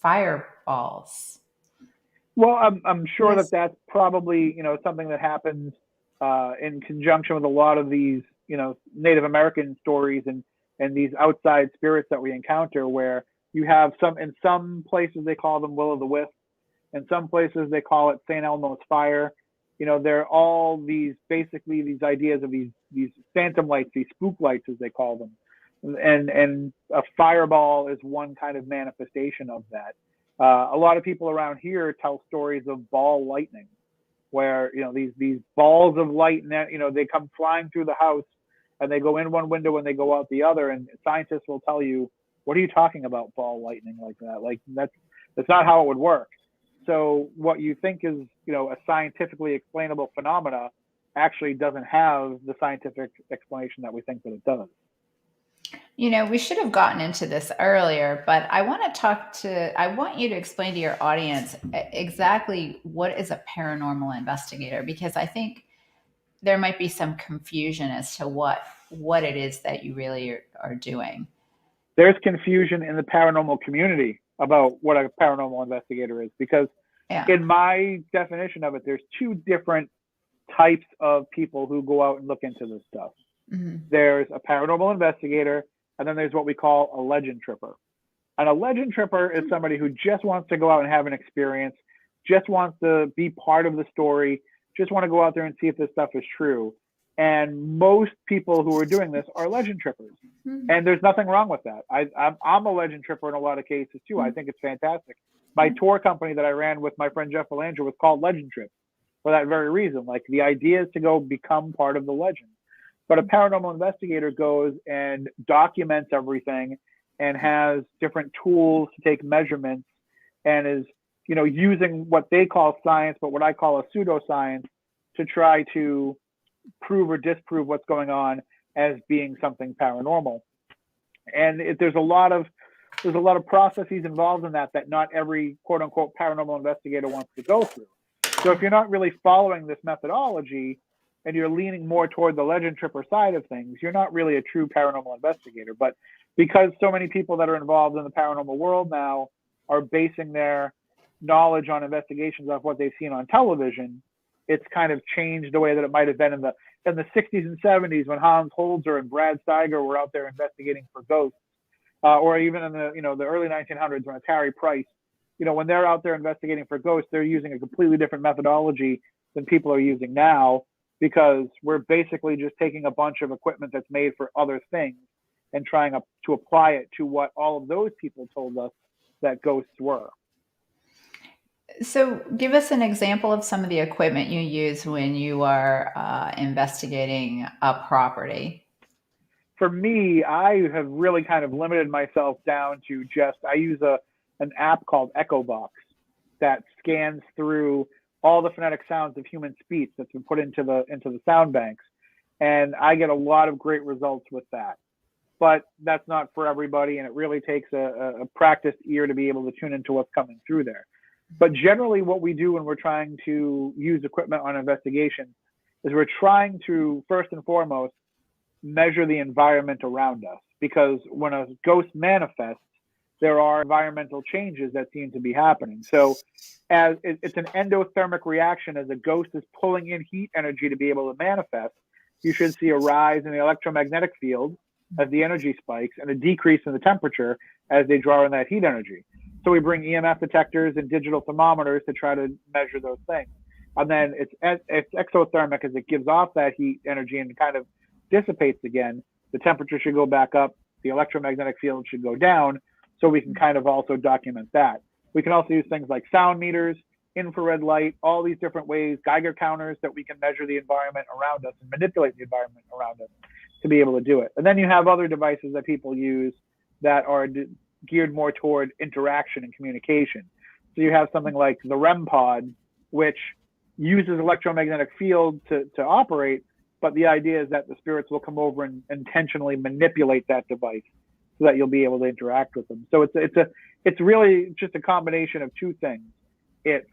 fireballs. Well, I'm sure that's probably, something that happens in conjunction with a lot of these, Native American stories and these outside spirits that we encounter, where you have in some places they call them will-o'-the-wisp, in some places they call it St. Elmo's fire. They're all these ideas of these phantom lights, these spook lights as they call them, and a fireball is one kind of manifestation of that. A lot of people around here tell stories of ball lightning, where these balls of light, and they come flying through the house, and they go in one window and they go out the other, and scientists will tell you, what are you talking about, ball lightning like that? Like that's not how it would work. So what you think is a scientifically explainable phenomena actually doesn't have the scientific explanation that we think that it does. We should have gotten into this earlier, but I want you to explain to your audience exactly what is a paranormal investigator, because I think there might be some confusion as to what it is that you really are doing. There's confusion in the paranormal community about what a paranormal investigator is, because in my definition of it, there's two different types of people who go out and look into this stuff. Mm-hmm. There's a paranormal investigator, and then there's what we call a legend tripper. And a legend tripper is somebody who just wants to go out and have an experience, just wants to be part of the story, just want to go out there and see if this stuff is true. And most people who are doing this are legend trippers. Mm-hmm. And there's nothing wrong with that. I'm a legend tripper in a lot of cases too. Mm-hmm. I think it's fantastic. My tour company that I ran with my friend Jeff Belanger was called Legend Trip for that very reason. Like, the idea is to go become part of the legend. But a paranormal investigator goes and documents everything and has different tools to take measurements, and is, using what they call science, but what I call a pseudoscience, to try to prove or disprove what's going on as being something paranormal. And there's a lot of processes involved in that not every quote unquote paranormal investigator wants to go through. So if you're not really following this methodology and you're leaning more toward the legend tripper side of things, you're not really a true paranormal investigator. But because so many people that are involved in the paranormal world now are basing their knowledge on investigations off what they've seen on television, it's kind of changed the way that it might have been in the 60s and 70s when Hans Holzer and Brad Steiger were out there investigating for ghosts, or even in the early 1900s when it's Harry Price. When they're out there investigating for ghosts, they're using a completely different methodology than people are using now, because we're basically just taking a bunch of equipment that's made for other things and trying to apply it to what all of those people told us that ghosts were. So give us an example of some of the equipment you use when you are investigating a property. for me, I have really kind of limited myself down to I use an app called Echovox that scans through all the phonetic sounds of human speech that's been put into the sound banks, and I get a lot of great results with that. But that's not for everybody, and it really takes a practiced ear to be able to tune into what's coming through there. But generally, what we do when we're trying to use equipment on investigation is we're trying to, first and foremost, measure the environment around us, because when a ghost manifests, there are environmental changes that seem to be happening. So as it's an endothermic reaction, as a ghost is pulling in heat energy to be able to manifest, you should see a rise in the electromagnetic field as the energy spikes, and a decrease in the temperature as they draw in that heat energy. So we bring EMF detectors and digital thermometers to try to measure those things. And then it's exothermic, as it gives off that heat energy and kind of dissipates again. The temperature should go back up, the electromagnetic field should go down, so we can kind of also document that. We can also use things like sound meters, infrared light, all these different ways, Geiger counters, that we can measure the environment around us and manipulate the environment around us to be able to do it. And then you have other devices that people use that are geared more toward interaction and communication. So you have something like the REM pod, which uses electromagnetic field to operate, but the idea is that the spirits will come over and intentionally manipulate that device so that you'll be able to interact with them. So it's really just a combination of two things. It's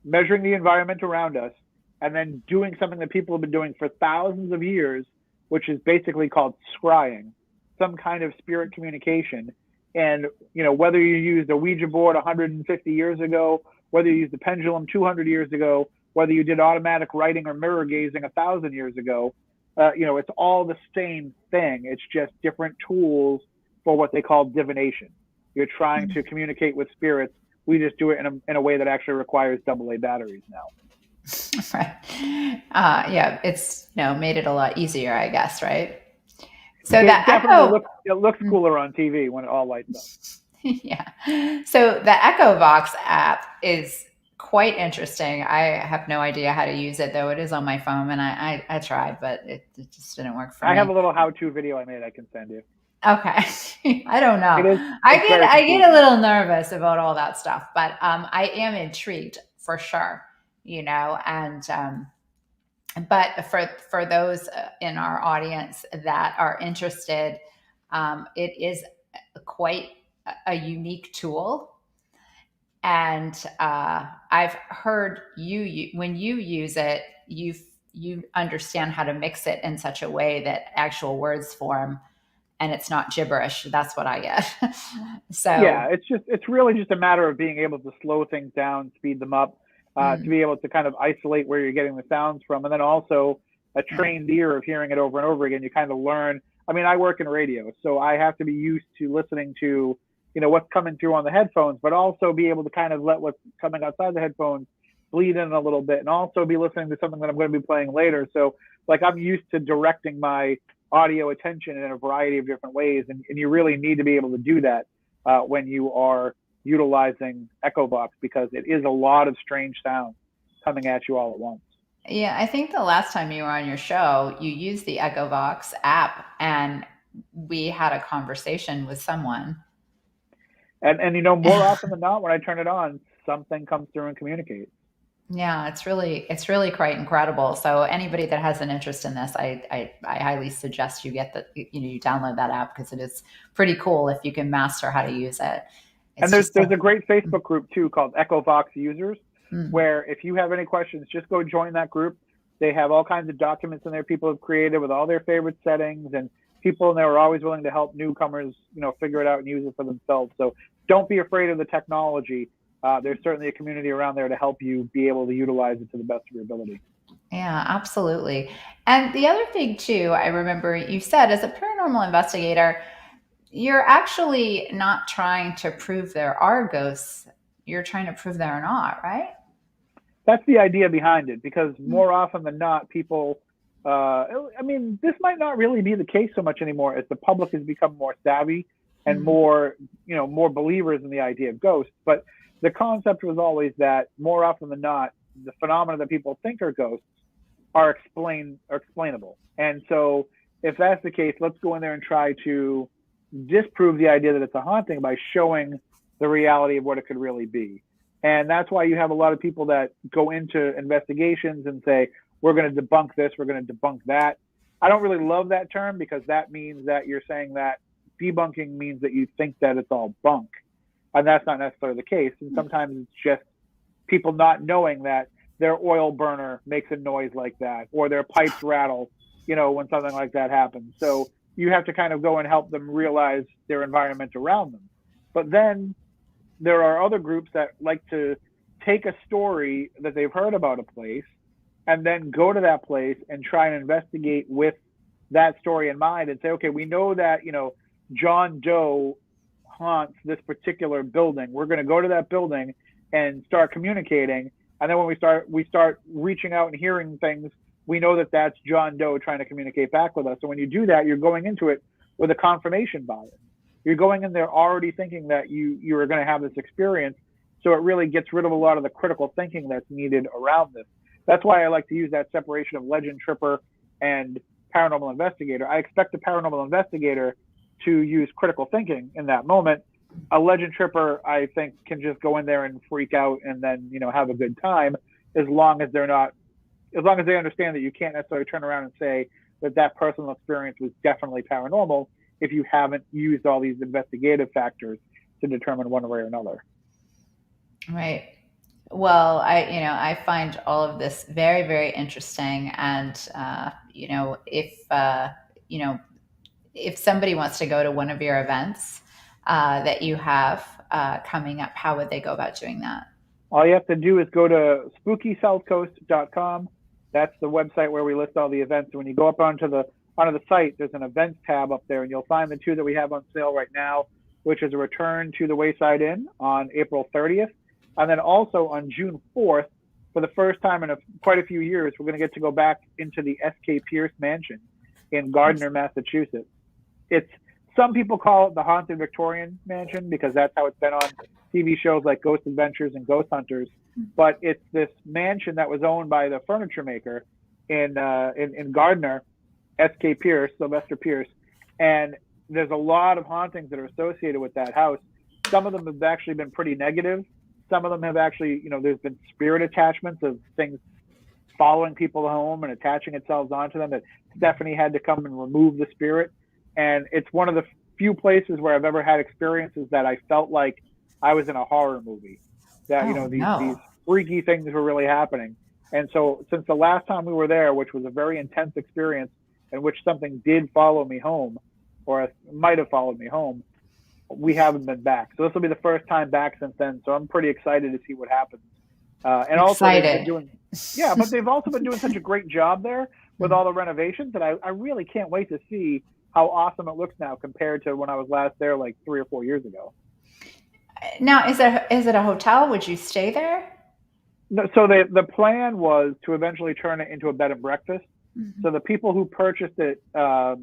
measuring the environment around us, and then doing something that people have been doing for thousands of years, which is basically called scrying, some kind of spirit communication. And, whether you used a Ouija board 150 years ago, whether you used a pendulum 200 years ago, whether you did automatic writing or mirror gazing 1,000 years ago, it's all the same thing. It's just different tools for what they call divination. You're trying to communicate with spirits. We just do it in a way that actually requires AA batteries now. Right. Yeah, it's made it a lot easier, I guess, right? So it looks cooler on TV when it all lights up. Yeah. So the Echovox app is quite interesting. I have no idea how to use it, though it is on my phone, and I tried, but it just didn't work for me. I have a little how-to video I made I can send you. Okay. I don't know. I get a little nervous about all that stuff, but I am intrigued for sure, and but for those in our audience that are interested, it is quite a unique tool. And I've heard when you use it, you understand how to mix it in such a way that actual words form, and it's not gibberish. That's what I get. So yeah, it's really just a matter of being able to slow things down, speed them up, to be able to kind of isolate where you're getting the sounds from, and then also a trained ear of hearing it over and over again. You kind of learn. I mean, I work in radio, so I have to be used to listening to what's coming through on the headphones, but also be able to kind of let what's coming outside the headphones bleed in a little bit, and also be listening to something that I'm going to be playing later. So like, I'm used to directing my audio attention in a variety of different ways, and you really need to be able to do that when you are utilizing Echovox, because it is a lot of strange sounds coming at you all at once. Yeah, I think the last time you were on your show, you used the Echovox app, and we had a conversation with someone. And more often than not, when I turn it on, something comes through and communicates. Yeah, it's really quite incredible. So anybody that has an interest in this, I highly suggest you get you download that app, because it is pretty cool if you can master how to use it. And there's a great Facebook group too called Echovox Users, where if you have any questions, just go join that group. They have all kinds of documents in there people have created with all their favorite settings, and people in there are always willing to help newcomers, figure it out and use it for themselves. So don't be afraid of the technology. There's certainly a community around there to help you be able to utilize it to the best of your ability. Yeah, absolutely. And the other thing too, I remember you said, as a paranormal investigator, you're actually not trying to prove there are ghosts. You're trying to prove there are not, right? That's the idea behind it, because more often than not, people, this might not really be the case so much anymore as the public has become more savvy and more believers in the idea of ghosts. But the concept was always that more often than not, the phenomena that people think are ghosts are explainable. And so if that's the case, let's go in there and try to disprove the idea that it's a haunting by showing the reality of what it could really be. And that's why you have a lot of people that go into investigations and say, we're going to debunk this, we're going to debunk that. I don't really love that term because that means that you're saying that debunking means that you think that it's all bunk. And that's not necessarily the case. And sometimes it's just people not knowing that their oil burner makes a noise like that, or their pipes rattle, when something like that happens. So you have to kind of go and help them realize their environment around them. But then there are other groups that like to take a story that they've heard about a place and then go to that place and try and investigate with that story in mind and say, okay, we know that, John Doe haunts this particular building. We're going to go to that building and start communicating. And then when we start reaching out and hearing things, we know that that's John Doe trying to communicate back with us. So when you do that, you're going into it with a confirmation bias. You're going in there already thinking that you are going to have this experience. So it really gets rid of a lot of the critical thinking that's needed around this. That's why I like to use that separation of legend tripper and paranormal investigator. I expect the paranormal investigator to use critical thinking in that moment. A legend tripper, I think, can just go in there and freak out and then, have a good time, as long as they understand that you can't necessarily turn around and say that personal experience was definitely paranormal if you haven't used all these investigative factors to determine one way or another. Right. Well, I find all of this very, very interesting. And, if somebody wants to go to one of your events that you have coming up, how would they go about doing that? All you have to do is go to spookysouthcoast.com. That's the website where we list all the events. When you go up onto the site, there's an events tab up there, and you'll find the two that we have on sale right now, which is a return to the Wayside Inn on April 30th. And then also on June 4th, for the first time in quite a few years, we're going to get to go back into the S.K. Pierce Mansion in Gardner, Massachusetts. Some people call it the Haunted Victorian Mansion because that's how it's been on TV shows like Ghost Adventures and Ghost Hunters. But it's this mansion that was owned by the furniture maker in Gardner, S.K. Pierce, Sylvester Pierce. And there's a lot of hauntings that are associated with that house. Some of them have actually been pretty negative. Some of them have actually, there's been spirit attachments of things following people home and attaching itself onto them that Stephanie had to come and remove the spirit. And it's one of the few places where I've ever had experiences that I felt like I was in a horror movie. That, these freaky things were really happening. And so since the last time we were there, which was a very intense experience in which something did follow me home, or might have followed me home, we haven't been back. So this will be the first time back since then. So I'm pretty excited to see what happens. And also, but they've also been doing such a great job there with all the renovations that I really can't wait to see how awesome it looks now compared to when I was last there like 3 or 4 years ago. Now, is it a hotel? Would you stay there? No, so the plan was to eventually turn it into a bed and breakfast. Mm-hmm. So the people who purchased it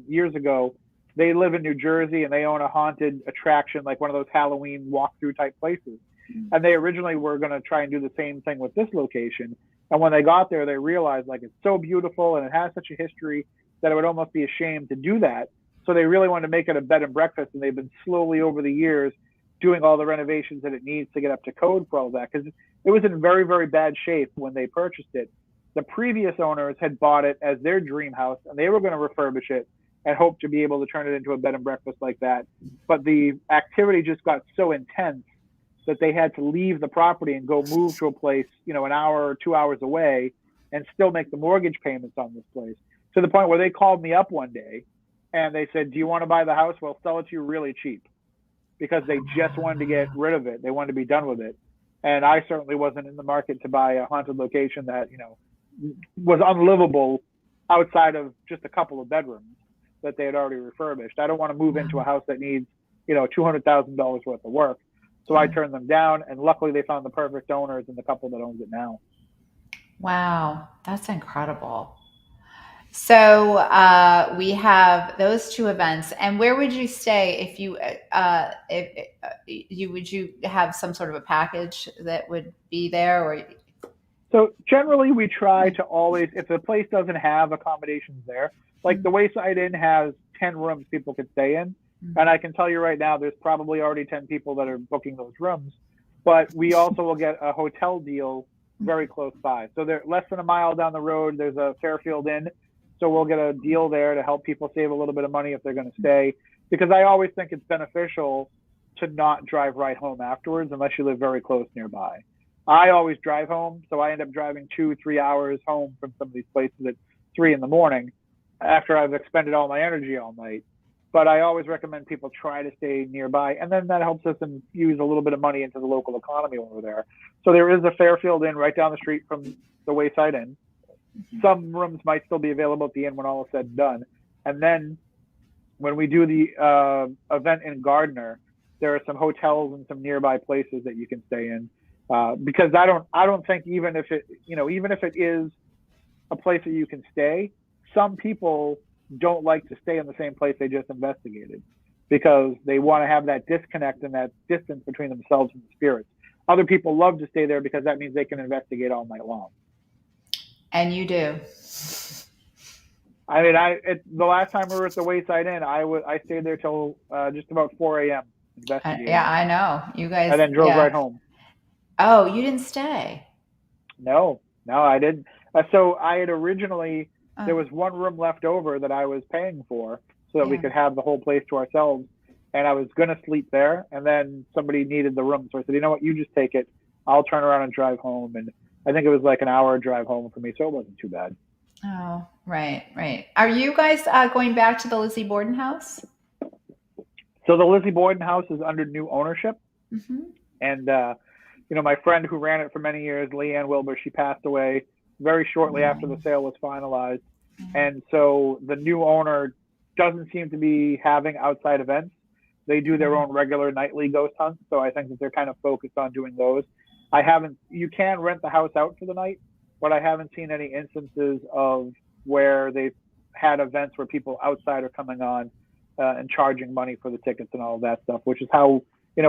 years ago, they live in New Jersey and they own a haunted attraction, like one of those Halloween walkthrough type places. Mm-hmm. And they originally were going to try and do the same thing with this location. And when they got there, they realized like it's so beautiful and it has such a history that it would almost be a shame to do that. So they really wanted to make it a bed and breakfast. And they've been slowly over the years doing all the renovations that it needs to get up to code for all that, because it was in very, very bad shape when they purchased it. The previous owners had bought it as their dream house and they were going to refurbish it and hope to be able to turn it into a bed and breakfast like that. But the activity just got so intense that they had to leave the property and go move to a place, an hour or 2 hours away and still make the mortgage payments on this place, to the point where they called me up one day and they said, do you want to buy the house? We'll sell it to you really cheap, because they just wanted to get rid of it. They wanted to be done with it. And I certainly wasn't in the market to buy a haunted location that, was unlivable outside of just a couple of bedrooms that they had already refurbished. I don't want to move into a house that needs, $200,000 worth of work. So I turned them down, and luckily they found the perfect owners in the couple that owns it now. Wow, that's incredible. So we have those two events, and where would you stay if you would you have some sort of a package that would be there, or? So generally we try to always, if the place doesn't have accommodations there, Like the Wayside Inn has 10 rooms people could stay in. And I can tell you right now, there's probably already 10 people that are booking those rooms. But we also will get a hotel deal very close by. So they're less than a mile down the road. There's a Fairfield Inn. So we'll get a deal there to help people save a little bit of money if they're going to stay. Because I always think it's beneficial to not drive right home afterwards unless you live very close nearby. I always drive home, so I end up driving 2-3 hours home from some of these places at 3 in the morning after I've expended all my energy all night. But I always recommend people try to stay nearby, and then that helps us infuse a little bit of money into the local economy when we're there. So there is a Fairfield Inn right down the street from the Wayside Inn. Some rooms might still be available at the inn when all is said and done. And then when we do the event in Gardner, there are some hotels and some nearby places that you can stay in. Because I don't think even if it is a place that you can stay, some people don't like to stay in the same place they just investigated because they want to have that disconnect and that distance between themselves and the spirits. Other people love to stay there because that means they can investigate all night long. And you do. I mean, the last time we were at the Wayside Inn, I stayed there till just about 4 a.m. investigating. Yeah, I know. You guys. And then drove right home. Oh, you didn't stay? No, I didn't. So I had originally, there was one room left over that I was paying for so that we could have the whole place to ourselves. And I was going to sleep there. And then somebody needed the room. So I said, you know what, you just take it. I'll turn around and drive home. And I think it was like an hour drive home for me. So it wasn't too bad. Oh, right. Are you guys going back to the Lizzie Borden house? So the Lizzie Borden house is under new ownership. Mm-hmm. And, my friend who ran it for many years, Leanne Wilbur, she passed away very shortly after the sale was finalized. And so the new owner doesn't seem to be having outside events. They do their own regular nightly ghost hunts. So I think that they're kind of focused on doing those. You can rent the house out for the night, but I haven't seen any instances of where they've had events where people outside are coming on and charging money for the tickets and all of that stuff, which is how,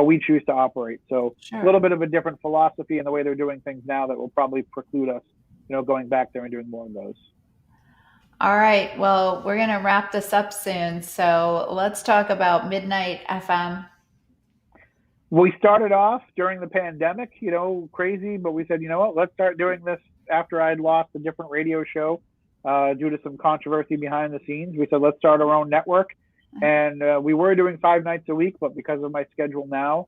we choose to operate. So a little bit of a different philosophy in the way they're doing things now that will probably preclude us, going back there and doing more of those. All right. Well, we're going to wrap this up soon. So let's talk about Midnight FM. We started off during the pandemic, crazy, but we said, you know what, let's start doing this after I'd lost a different radio show due to some controversy behind the scenes. We said, let's start our own network. And we were doing 5 nights a week, but because of my schedule now,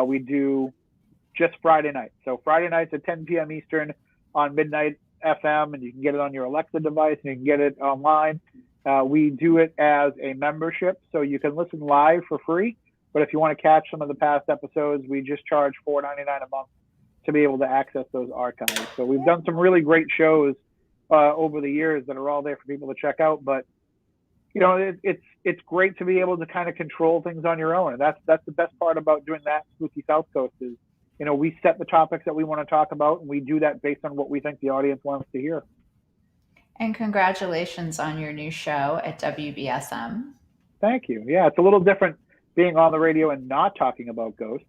we do just Friday nights. So Friday nights at 10 p.m. Eastern on Midnight FM, and you can get it on your Alexa device and you can get it online. We do it as a membership, so you can listen live for free. But if you want to catch some of the past episodes, we just charge $4.99 a month to be able to access those archives. So we've done some really great shows over the years that are all there for people to check out. But it's great to be able to kind of control things on your own, and that's the best part about doing that Spooky South Coast is, we set the topics that we want to talk about, and we do that based on what we think the audience wants to hear. And congratulations on your new show at WBSM. Thank you. Yeah, it's a little different being on the radio and not talking about ghosts,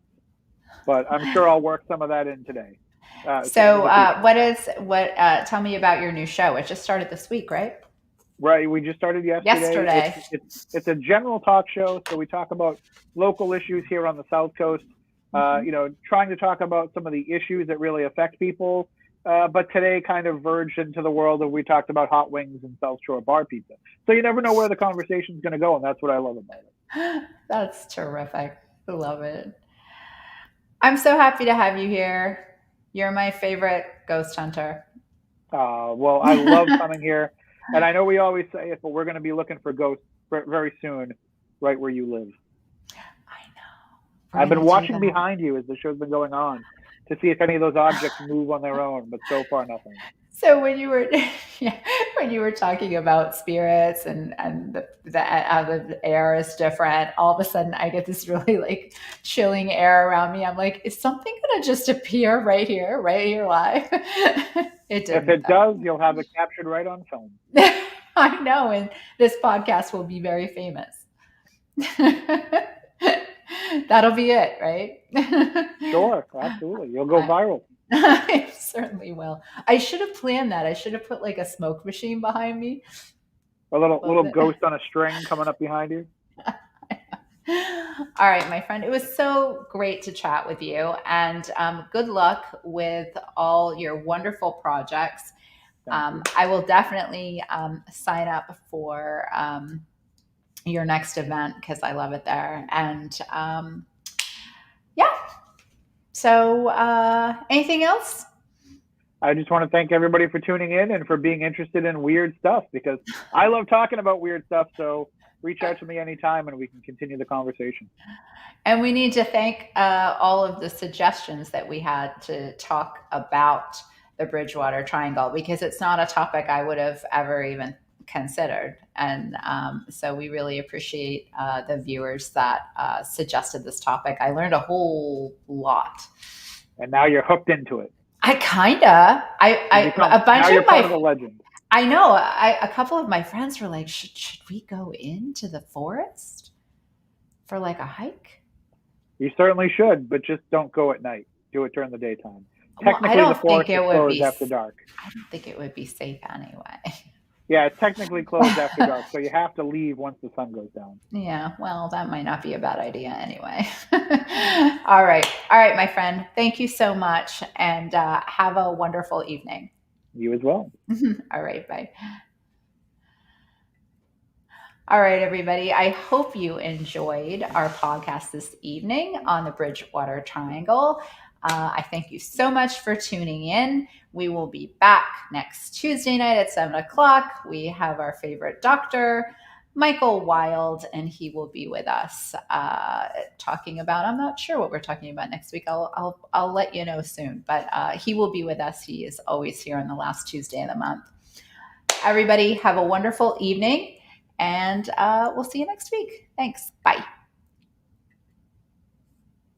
but I'm sure I'll work some of that in today. Tell me about your new show. It just started this week, right? Right. We just started yesterday. It's a general talk show. So we talk about local issues here on the South Coast, trying to talk about some of the issues that really affect people. But today kind of verged into the world of we talked about hot wings and South Shore bar pizza. So you never know where the conversation is going to go. And that's what I love about it. That's terrific. I love it. I'm so happy to have you here. You're my favorite ghost hunter. Well, I love coming here. And I know we always say it, but we're going to be looking for ghosts very soon, right where you live. I know. I've been watching behind you as the show's been going on to see if any of those objects move on their own, but so far nothing. So when you were talking about spirits and how the air is different, all of a sudden I get this really like chilling air around me. I'm like, is something gonna just appear right here live? It didn't. If it does, you'll have it captured right on film. I know, and this podcast will be very famous. That'll be it, right? Sure, absolutely. You'll go viral. I certainly will. I should have planned that. I should have put like a smoke machine behind me. A little ghost on a string coming up behind you. All right, my friend. It was so great to chat with you, and good luck with all your wonderful projects. I will definitely sign up for your next event because I love it there. And yeah. So, anything else? I just want to thank everybody for tuning in and for being interested in weird stuff, because I love talking about weird stuff. So reach out to me anytime and we can continue the conversation. And we need to thank all of the suggestions that we had to talk about the Bridgewater Triangle, because it's not a topic I would have ever even considered. And so we really appreciate the viewers that suggested this topic. I learned a whole lot. And now you're hooked into it. I kinda. A bunch now you're of part my of the legend. I know. A couple of my friends were like, should we go into the forest for like a hike? You certainly should, but just don't go at night. Do it during the daytime. Well, Technically, the forest is closed after dark. I don't think it would be safe anyway. Yeah, it's technically closed after dark, so you have to leave once the sun goes down. Yeah, well, that might not be a bad idea anyway. All right, my friend. Thank you so much, and have a wonderful evening. You as well. All right, bye. All right, everybody. I hope you enjoyed our podcast this evening on the Bridgewater Triangle. I thank you so much for tuning in. We will be back next Tuesday night at 7 o'clock. We have our favorite doctor, Michael Wild, and he will be with us talking about, I'm not sure what we're talking about next week. I'll let you know soon, but he will be with us. He is always here on the last Tuesday of the month. Everybody have a wonderful evening, and we'll see you next week. Thanks. Bye.